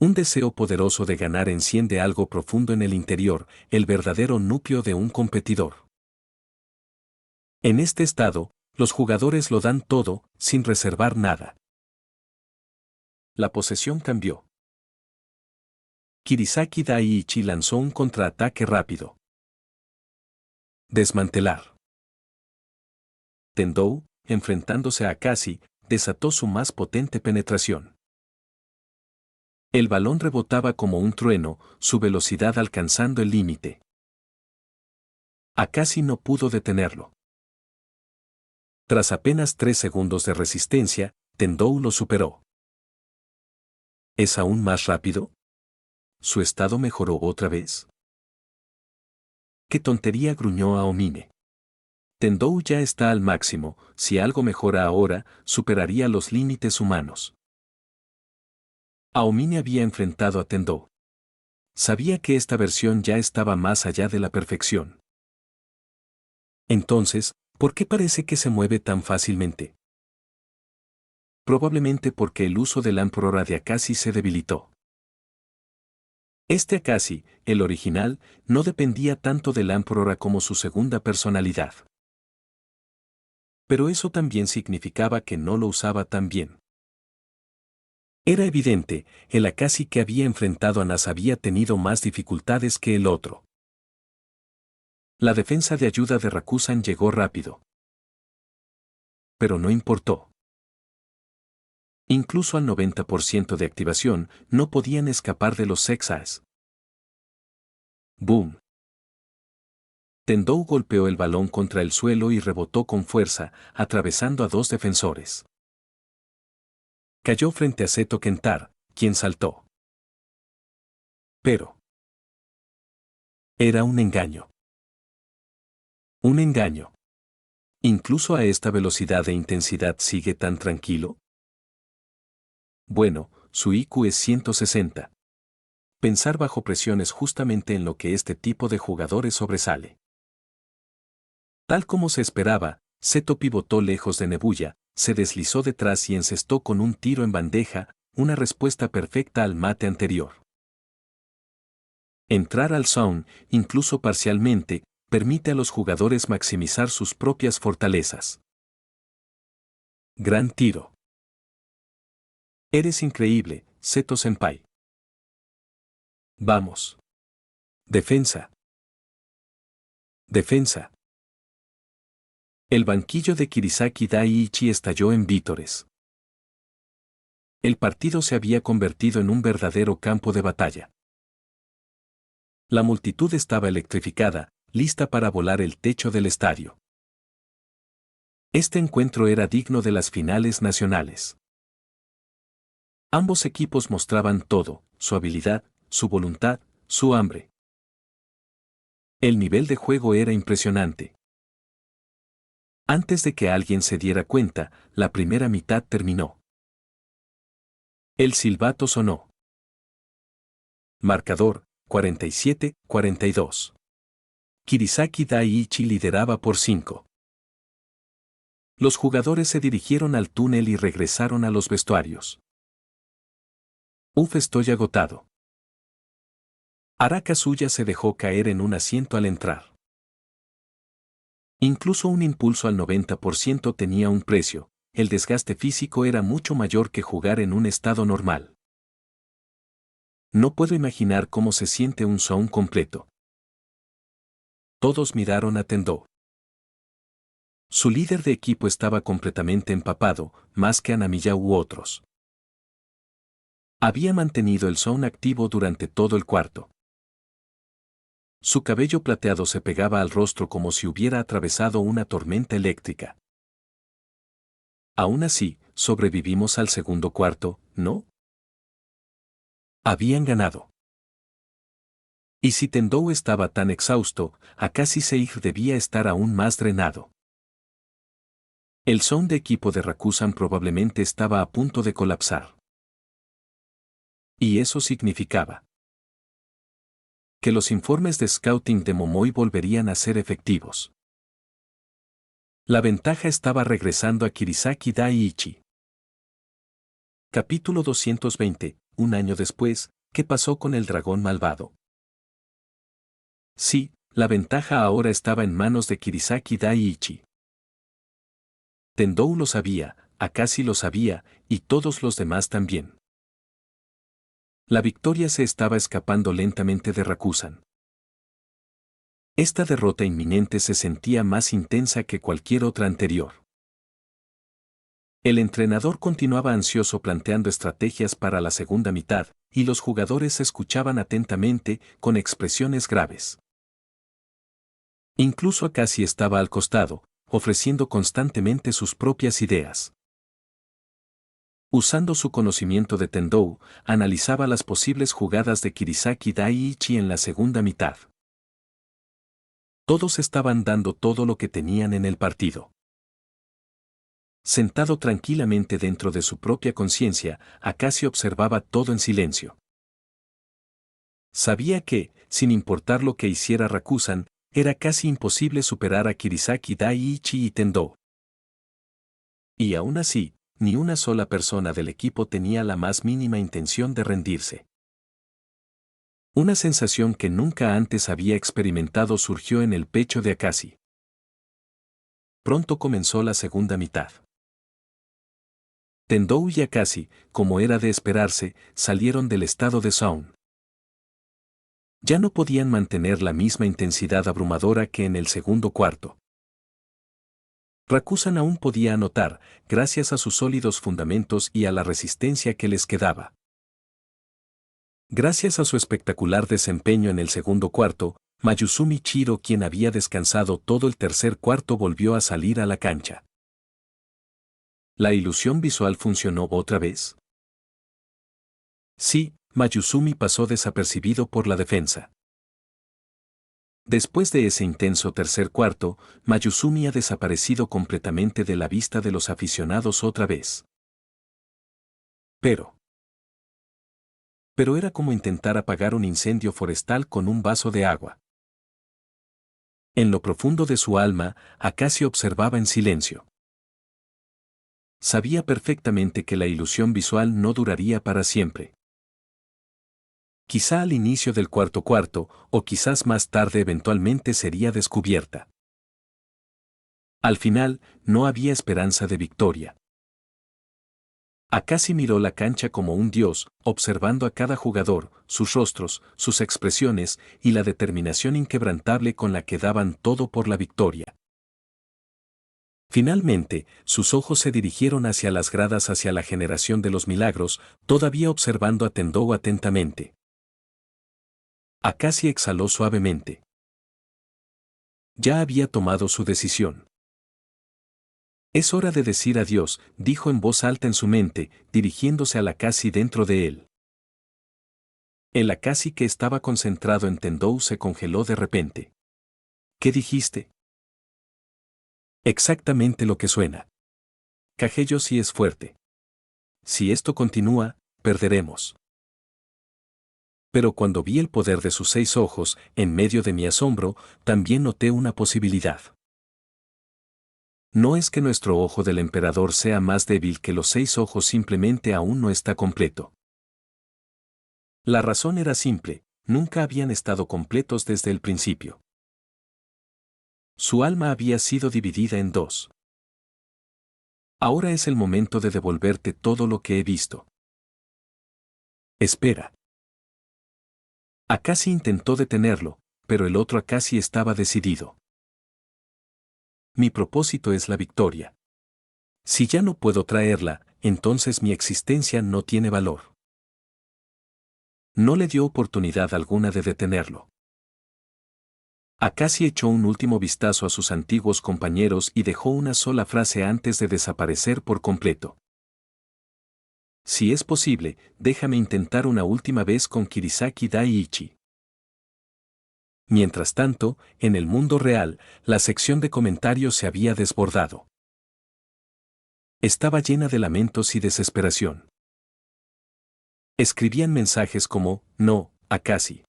Un deseo poderoso de ganar enciende algo profundo en el interior, el verdadero núcleo de un competidor. En este estado, los jugadores lo dan todo, sin reservar nada. La posesión cambió. Kirisaki Daiichi lanzó un contraataque rápido. Desmantelar. Tendou, enfrentándose a Akashi, desató su más potente penetración. El balón rebotaba como un trueno, su velocidad alcanzando el límite. Akashi no pudo detenerlo. Tras apenas 3 segundos de resistencia, Tendou lo superó. ¿Es aún más rápido? ¿Su estado mejoró otra vez? ¡Qué tontería!, gruñó Aomine. Tendou ya está al máximo, si algo mejora ahora, superaría los límites humanos. Aomine había enfrentado a Tendou. Sabía que esta versión ya estaba más allá de la perfección. Entonces, ¿por qué parece que se mueve tan fácilmente? Probablemente porque el uso del Emperor de Akashi se debilitó. Este Akashi, el original, no dependía tanto del Emperor como su segunda personalidad. Pero eso también significaba que no lo usaba tan bien. Era evidente, el Akashi que había enfrentado a Nas había tenido más dificultades que el otro. La defensa de ayuda de Rakusan llegó rápido. Pero no importó. Incluso al 90% de activación, no podían escapar de los Sexas. ¡Boom! Tendou golpeó el balón contra el suelo y rebotó con fuerza, atravesando a 2 defensores. Cayó frente a Seto Kentar, quien saltó. Pero era un engaño. Un engaño. ¿Incluso a esta velocidad e intensidad sigue tan tranquilo? Bueno, su IQ es 160. Pensar bajo presión es justamente en lo que este tipo de jugadores sobresale. Tal como se esperaba, Seto pivotó lejos de Nebuya, se deslizó detrás y encestó con un tiro en bandeja, una respuesta perfecta al mate anterior. Entrar al zone, incluso parcialmente, permite a los jugadores maximizar sus propias fortalezas. Gran tiro. Eres increíble, Seto Senpai. Vamos. Defensa. Defensa. El banquillo de Kirisaki Daiichi estalló en vítores. El partido se había convertido en un verdadero campo de batalla. La multitud estaba electrificada, lista para volar el techo del estadio. Este encuentro era digno de las finales nacionales. Ambos equipos mostraban todo, su habilidad, su voluntad, su hambre. El nivel de juego era impresionante. Antes de que alguien se diera cuenta, la primera mitad terminó. El silbato sonó. Marcador, 47-42. Kirisaki Daiichi lideraba por 5. Los jugadores se dirigieron al túnel y regresaron a los vestuarios. Estoy agotado. Araka Suya se dejó caer en un asiento al entrar. Incluso un impulso al 90% tenía un precio, el desgaste físico era mucho mayor que jugar en un estado normal. No puedo imaginar cómo se siente un zone completo. Todos miraron a Tendou. Su líder de equipo estaba completamente empapado, más que a Namiya u otros. Había mantenido el zone activo durante todo el cuarto. Su cabello plateado se pegaba al rostro como si hubiera atravesado una tormenta eléctrica. Aún así, sobrevivimos al segundo cuarto, ¿no? Habían ganado. Y si Tendou estaba tan exhausto, Akashi Seiji debía estar aún más drenado. El zone de equipo de Rakusan probablemente estaba a punto de colapsar. Y eso significaba que los informes de scouting de Momoi volverían a ser efectivos. La ventaja estaba regresando a Kirisaki Daiichi. Capítulo 220, un año después, ¿qué pasó con el dragón malvado? Sí, la ventaja ahora estaba en manos de Kirisaki Daiichi. Tendou lo sabía, Akashi lo sabía, y todos los demás también. La victoria se estaba escapando lentamente de Rakusan. Esta derrota inminente se sentía más intensa que cualquier otra anterior. El entrenador continuaba ansioso planteando estrategias para la segunda mitad, y los jugadores escuchaban atentamente, con expresiones graves. Incluso Akashi estaba al costado, ofreciendo constantemente sus propias ideas. Usando su conocimiento de Tendou, analizaba las posibles jugadas de Kirisaki Daiichi en la segunda mitad. Todos estaban dando todo lo que tenían en el partido. Sentado tranquilamente dentro de su propia conciencia, Akashi observaba todo en silencio. Sabía que, sin importar lo que hiciera Rakusan, era casi imposible superar a Kirisaki Daiichi y Tendou. Y aún así, ni una sola persona del equipo tenía la más mínima intención de rendirse. Una sensación que nunca antes había experimentado surgió en el pecho de Akashi. Pronto comenzó la segunda mitad. Tendou y Akashi, como era de esperarse, salieron del estado de Sound. Ya no podían mantener la misma intensidad abrumadora que en el segundo cuarto. Rakusan aún podía anotar, gracias a sus sólidos fundamentos y a la resistencia que les quedaba. Gracias a su espectacular desempeño en el segundo cuarto, Mayuzumi Chiro, quien había descansado todo el tercer cuarto, volvió a salir a la cancha. ¿La ilusión visual funcionó otra vez? Sí, Mayuzumi pasó desapercibido por la defensa. Después de ese intenso tercer cuarto, Mayuzumi ha desaparecido completamente de la vista de los aficionados otra vez. Pero era como intentar apagar un incendio forestal con un vaso de agua. En lo profundo de su alma, Akashi observaba en silencio. Sabía perfectamente que la ilusión visual no duraría para siempre. Quizá al inicio del cuarto cuarto, o quizás más tarde eventualmente sería descubierta. Al final, no había esperanza de victoria. Akashi miró la cancha como un dios, observando a cada jugador, sus rostros, sus expresiones y la determinación inquebrantable con la que daban todo por la victoria. Finalmente, sus ojos se dirigieron hacia las gradas, hacia la generación de los milagros, todavía observando a Tendou atentamente. Akashi exhaló suavemente. Ya había tomado su decisión. Es hora de decir adiós, dijo en voz alta en su mente, dirigiéndose al Akashi dentro de él. El Akashi, que estaba concentrado en Tendou, se congeló de repente. ¿Qué dijiste? Exactamente lo que suena. Kageyo sí es fuerte. Si esto continúa, perderemos. Pero cuando vi el poder de sus 6 ojos, en medio de mi asombro, también noté una posibilidad. No es que nuestro ojo del emperador sea más débil que los 6 ojos, simplemente aún no está completo. La razón era simple, nunca habían estado completos desde el principio. Su alma había sido dividida en 2. Ahora es el momento de devolverte todo lo que he visto. Espera. Akashi intentó detenerlo, pero el otro Akashi estaba decidido. Mi propósito es la victoria. Si ya no puedo traerla, entonces mi existencia no tiene valor. No le dio oportunidad alguna de detenerlo. Akashi echó un último vistazo a sus antiguos compañeros y dejó una sola frase antes de desaparecer por completo. Si es posible, déjame intentar una última vez con Kirisaki Daiichi. Mientras tanto, en el mundo real, la sección de comentarios se había desbordado. Estaba llena de lamentos y desesperación. Escribían mensajes como, no, Akashi.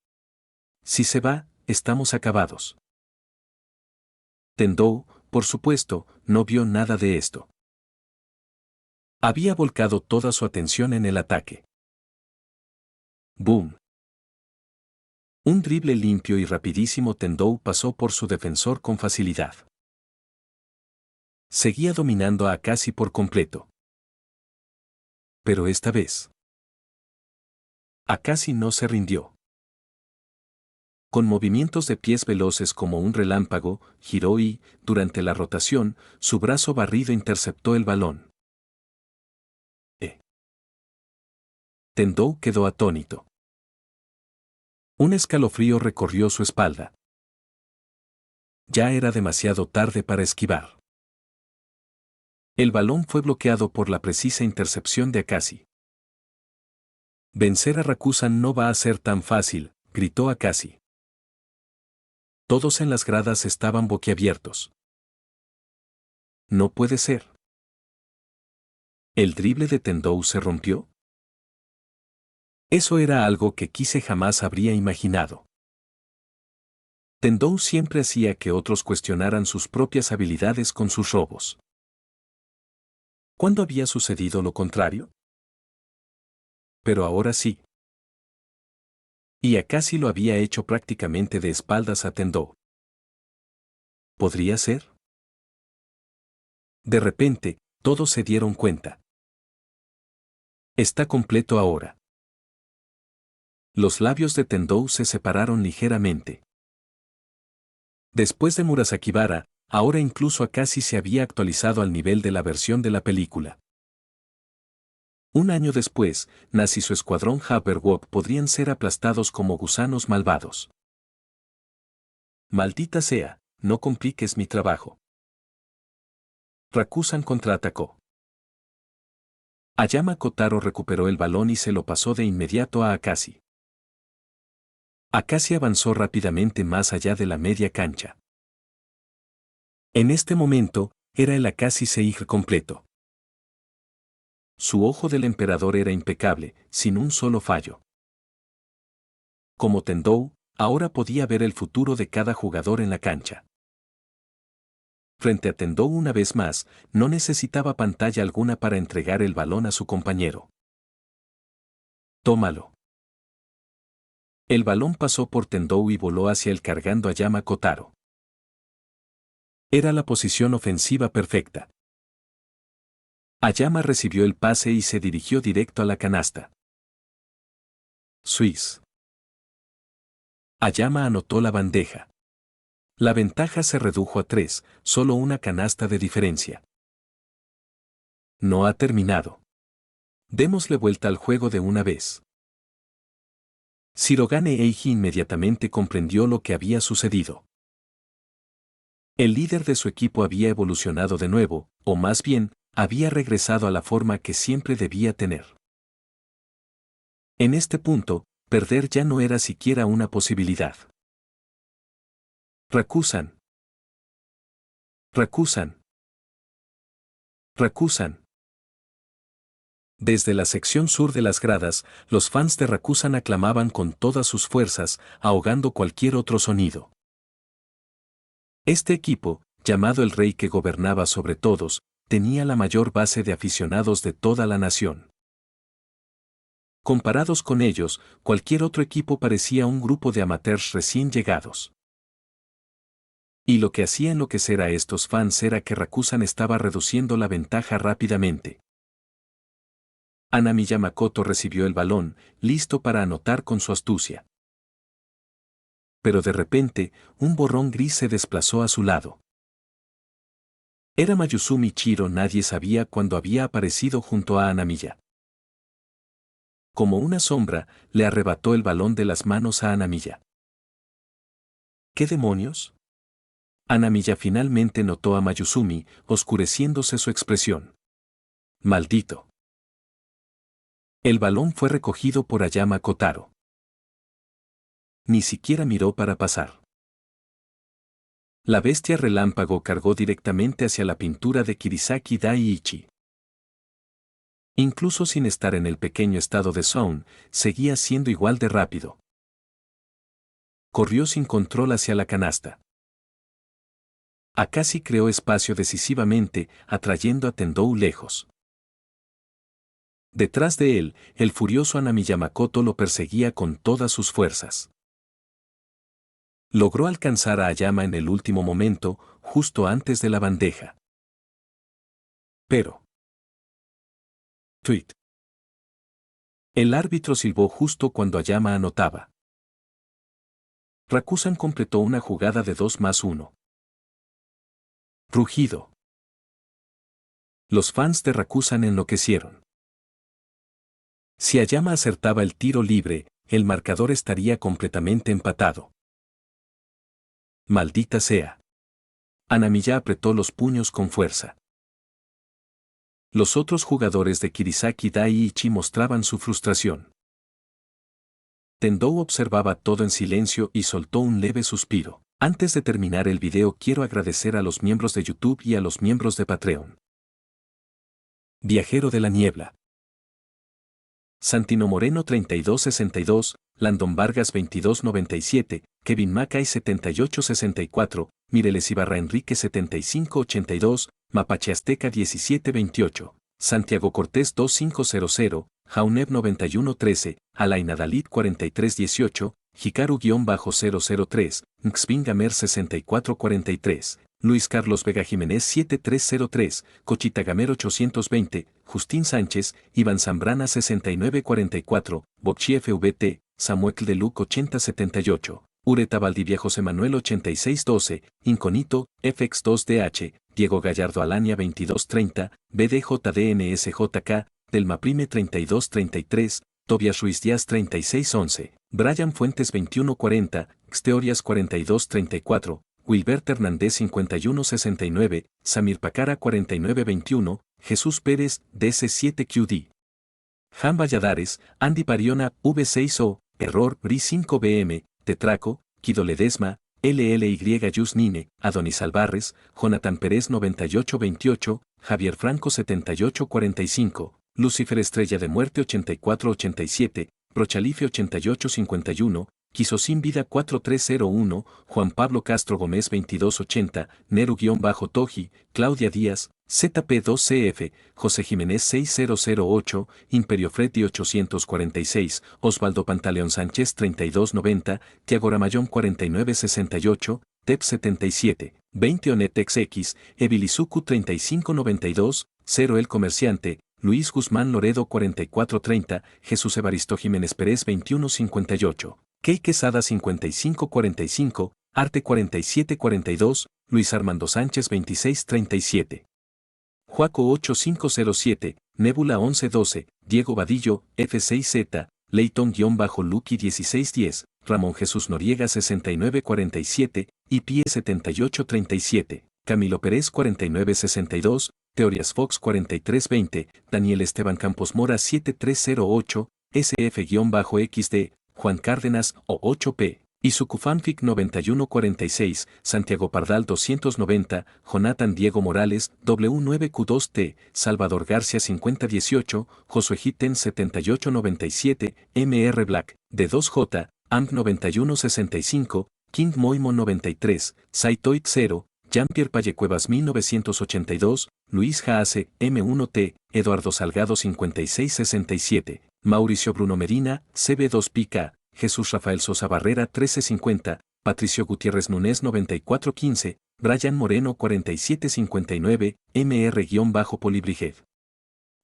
Si se va, estamos acabados. Tendou, por supuesto, no vio nada de esto. Había volcado toda su atención en el ataque. ¡Boom! Un drible limpio y rapidísimo. Tendou pasó por su defensor con facilidad. Seguía dominando a Akashi por completo. Pero esta vez, Akashi no se rindió. Con movimientos de pies veloces como un relámpago, giró y, durante la rotación, su brazo barrido interceptó el balón. Tendou quedó atónito. Un escalofrío recorrió su espalda. Ya era demasiado tarde para esquivar. El balón fue bloqueado por la precisa intercepción de Akashi. Vencer a Rakusan no va a ser tan fácil, gritó Akashi. Todos en las gradas estaban boquiabiertos. No puede ser. ¿El drible de Tendou se rompió? Eso era algo que Kise jamás habría imaginado. Tendou siempre hacía que otros cuestionaran sus propias habilidades con sus robos. ¿Cuándo había sucedido lo contrario? Pero ahora sí. Y Akashi lo había hecho prácticamente de espaldas a Tendou. ¿Podría ser? De repente, todos se dieron cuenta. Está completo ahora. Los labios de Tendou se separaron ligeramente. Después de Murasakibara, ahora incluso Akashi se había actualizado al nivel de la versión de la película. Un año después, Nash y su escuadrón Haberwalk podrían ser aplastados como gusanos malvados. Maldita sea, no compliques mi trabajo. Rakusan contraatacó. Ayama Kotaro recuperó el balón y se lo pasó de inmediato a Akashi. Akashi avanzó rápidamente más allá de la media cancha. En este momento, era el Akashi Seiji completo. Su ojo del emperador era impecable, sin un solo fallo. Como Tendou, ahora podía ver el futuro de cada jugador en la cancha. Frente a Tendou una vez más, no necesitaba pantalla alguna para entregar el balón a su compañero. Tómalo. El balón pasó por Tendou y voló hacia él cargando a Ayama Kotaro. Era la posición ofensiva perfecta. Ayama recibió el pase y se dirigió directo a la canasta. Swiss. Ayama anotó la bandeja. La ventaja se redujo a 3, solo una canasta de diferencia. No ha terminado. Démosle vuelta al juego de una vez. Shirogane Eiji inmediatamente comprendió lo que había sucedido. El líder de su equipo había evolucionado de nuevo, o más bien, había regresado a la forma que siempre debía tener. En este punto, perder ya no era siquiera una posibilidad. Rakusan. Rakusan. Rakusan. Desde la sección sur de las gradas, los fans de Rakusan aclamaban con todas sus fuerzas, ahogando cualquier otro sonido. Este equipo, llamado el Rey que gobernaba sobre todos, tenía la mayor base de aficionados de toda la nación. Comparados con ellos, cualquier otro equipo parecía un grupo de amateurs recién llegados. Y lo que hacía enloquecer a estos fans era que Rakusan estaba reduciendo la ventaja rápidamente. Hanami Yamakoto recibió el balón, listo para anotar con su astucia. Pero de repente, un borrón gris se desplazó a su lado. Era Mayuzumi Chiro. Nadie sabía cuándo había aparecido junto a Hanamiya. Como una sombra, le arrebató el balón de las manos a Hanamiya. ¿Qué demonios? Hanamiya finalmente notó a Mayuzumi, oscureciéndose su expresión. ¡Maldito! El balón fue recogido por Ayama Kotaro. Ni siquiera miró para pasar. La bestia relámpago cargó directamente hacia la pintura de Kirisaki Daiichi. Incluso sin estar en el pequeño estado de Sound, seguía siendo igual de rápido. Corrió sin control hacia la canasta. Akashi creó espacio decisivamente, atrayendo a Tendou lejos. Detrás de él, el furioso Hanami Yamakoto lo perseguía con todas sus fuerzas. Logró alcanzar a Ayama en el último momento, justo antes de la bandeja. Pero... Tweet. El árbitro silbó justo cuando Ayama anotaba. Rakusan completó una jugada de 2+1. Rugido. Los fans de Rakusan enloquecieron. Si Ayama acertaba el tiro libre, el marcador estaría completamente empatado. Maldita sea. Hanamiya apretó los puños con fuerza. Los otros jugadores de Kirisaki Daiichi mostraban su frustración. Tendou observaba todo en silencio y soltó un leve suspiro. Antes de terminar el video quiero agradecer a los miembros de YouTube y a los miembros de Patreon. Viajero de la Niebla. Santino Moreno 3262, Landon Vargas 2297, Kevin Mackay 7864, Mireles Ibarra Enrique 7582, Mapache Azteca 1728, Santiago Cortés 2500, Jauneb 9113, Alaina Dalit 4318, Hikaru-003, Nxvingamer 6443, Luis Carlos Vega Jiménez 7303, Cochitagamer 820, Justín Sánchez, Iván Zambrana 6944, Bocchi FVT, Samuel de Luc 8078, Ureta Valdivia José Manuel 8612, Inconito, FX2DH, Diego Gallardo Alania 2230, BDJDNSJK, Delma Prime 3233, Tobias Ruiz Díaz 3611, Brian Fuentes 2140, Xteorias 4234, Wilbert Hernández 5169, Samir Pacara 4921, Jesús Pérez DC7QD. Jan Valladares, Andy Pariona V6O, Error BRI5BM, Tetraco, Kido Ledesma, LLY Yusnine, Adonis Alvarez, Jonathan Pérez 9828, Javier Franco 7845, Lucifer Estrella de Muerte 8487, Prochalife 8851, Quisosin Vida 4301, Juan Pablo Castro Gómez 2280, Neru-Toji, Claudia Díaz, ZP2CF, José Jiménez 6008, Imperio Freddy 846, Osvaldo Pantaleón Sánchez 3290, Tiago Ramayón 4968, TEP 77, 20 Onetex X, Evilizuku 3592, 0 El Comerciante, Luis Guzmán Loredo 4430, Jesús Evaristo Jiménez Pérez 2158. Key Quesada 5545, Arte 4742, Luis Armando Sánchez 2637. Juaco 8507, Nebula 1112, Diego Vadillo, F6Z, Leighton-Lucky 1610, Ramón Jesús Noriega 6947, IP 7837, Camilo Pérez 4962, Teorías Fox 4320, Daniel Esteban Campos Mora 7308, SF-XD, Juan Cárdenas O8P, Isukufanfic 9146, Santiago Pardal 290, Jonathan Diego Morales W9Q2T, Salvador García 5018, Josué Hitten 7897, MR Black, D2J, AMP 9165, King Moimo 93, Saitoid 0, Jean-Pierre Pallecuevas 1982, Luis Jaase, M1T, Eduardo Salgado 5667, Mauricio Bruno Medina, CB2PK, Jesús Rafael Sosa Barrera 1350, Patricio Gutiérrez Núñez 9415, Brian Moreno 4759, MR-Polibrijev.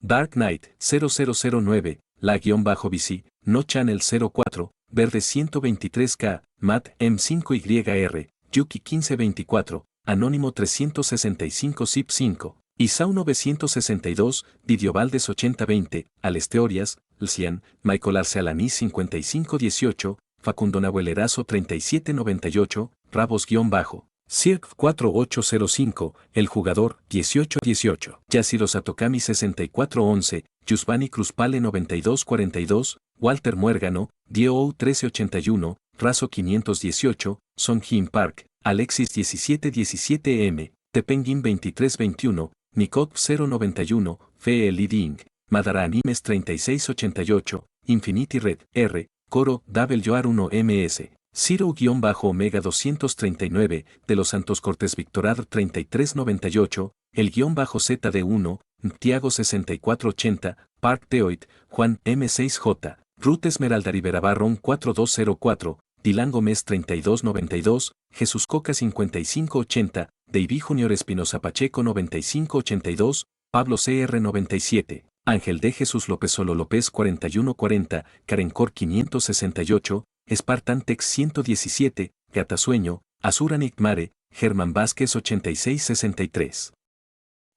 Dark Knight 0009, La-BC, No Channel 04, Verde 123K, Matt M5YR, Yuki 1524, Anónimo 365 Zip 5, Isau 962, Didio Valdes 8020, Alesteorias, Lcian, Michael Arce Alaní 5518, Facundo Nahuelerazo 3798, Rabos-Bajo, Cirque 4805, El Jugador 1818, Yashiro Satokami 6411, Yusbani Cruzpale 9242, Walter Muérgano, Dio 1381, Razo 518, Songjin Park, Alexis 1717M, Tepenguin 2321, Nikot 091, Fe Liding, Madara Animes 3688, Infinity Red, R, Coro, WR 1MS, Ciro-Omega 239, De los Santos Cortés Victorad 3398, el-ZD1, Tiago 6480, Park Teoid, Juan M6J, Ruth Esmeralda Rivera Barrón 4204, Dylan Gómez 3292, Jesús Coca 5580, David Junior Espinosa Pacheco 9582, Pablo CR 97, Ángel de Jesús López Solo López 4140, Karencor 568, Spartan Tex 117, Gatasueño, Azura Mare, Germán Vázquez 8663.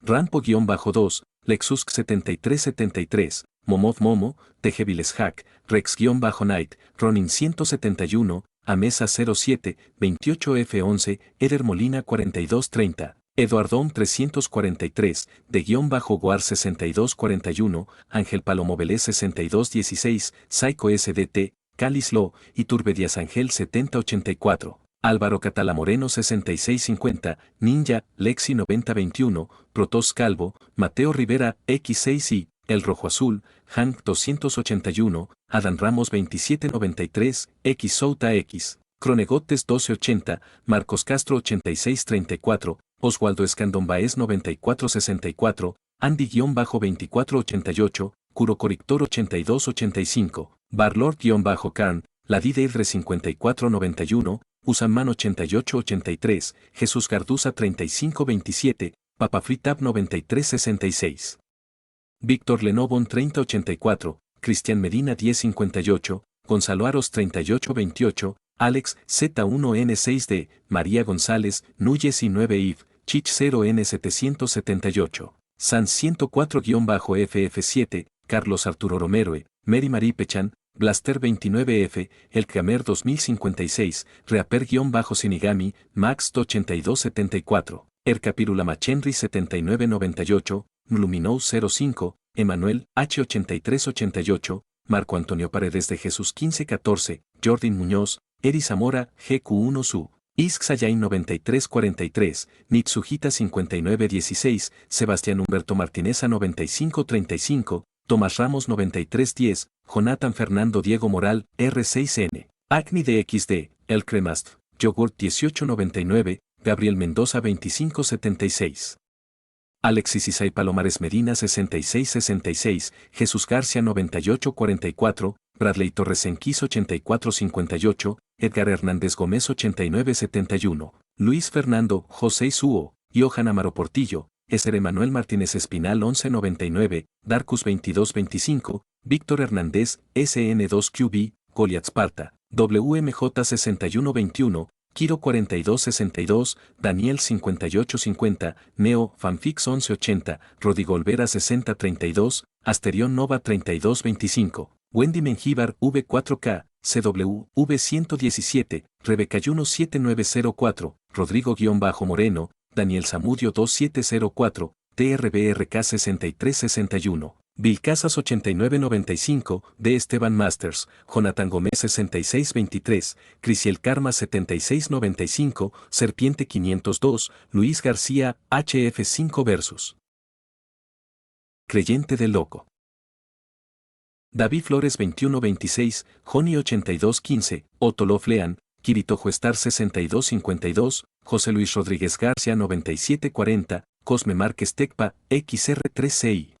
Rampo-2, Lexus 7373, Momoth Momo, Tejeviles Hack, Rex-Night, Ronin 171, Amesa 07, 28F11, Eder Molina 4230, Eduardón 343, de-Guar 6241, Ángel Palomovelé 6216, Psycho SDT, Calislo, Iturbedias Ángel 7084. Álvaro Catala Moreno 6650, Ninja, Lexi 9021, Protos Calvo, Mateo Rivera, X6i, El Rojo Azul, Hank 281, Adán Ramos 2793, X Souta X, Cronegotes 1280, Marcos Castro 8634, Oswaldo Escandón Baez 9464, Andy-2488, Curo Corictor 8285, Barlord-Carn, Ladideidre 5491, Usaman 8883, Jesús Garduza 3527, Papafritab 9366. Víctor Lenovon 3084, Cristian Medina 1058, Gonzalo Aros 3828, Alex Z1N6D, María González, Núñez y 9IF, Chich 0N778, Sans 104-FF7, Carlos Arturo Romero, Mary Marie Pechan, Blaster 29F, El Kramer 2056, Reaper-Sinigami, Max 8274, Ercapirula Machenry 7998, Luminou 05, Emanuel H8388, Marco Antonio Paredes de Jesús 1514, Jordin Muñoz, Eri Zamora, GQ1 Su, Ixxayain 9343, Nitsujita 5916, Sebastián Humberto Martineza 9535, Tomás Ramos 9310, Jonathan Fernando Diego Moral, R6N, Acni de XD, El Cremast, Yogurt 1899, Gabriel Mendoza 2576. Alexis Isai Palomares Medina 6666, Jesús García 9844, Bradley Torres Enquis 8458, Edgar Hernández Gómez 8971, Luis Fernando José Suo, Johan Amaro Portillo, Esther Emanuel Martínez Espinal 1199, Darkus 2225, Víctor Hernández, SN2QB, Goliath Sparta, WMJ 6121, Kiro 4262, Daniel 5850, Neo, Fanfix 1180, Rodrigo Olvera 6032, Asterión Nova 3225, Wendy Mengíbar V4K, CW, V117, Rebeca Yuno 7904, Rodrigo-Moreno, Daniel Zamudio 2704, TRBRK 6361. Vilcasas 8995, D. Esteban Masters, Jonathan Gómez 6623, Crisiel Karma 7695, Serpiente 502, Luis García, HF5 Versus. Creyente del Loco. David Flores 2126, Joni 8215, Otolo Flean, Kirito Star 6252, José Luis Rodríguez García 9740, Cosme Márquez Tecpa, XR3CI.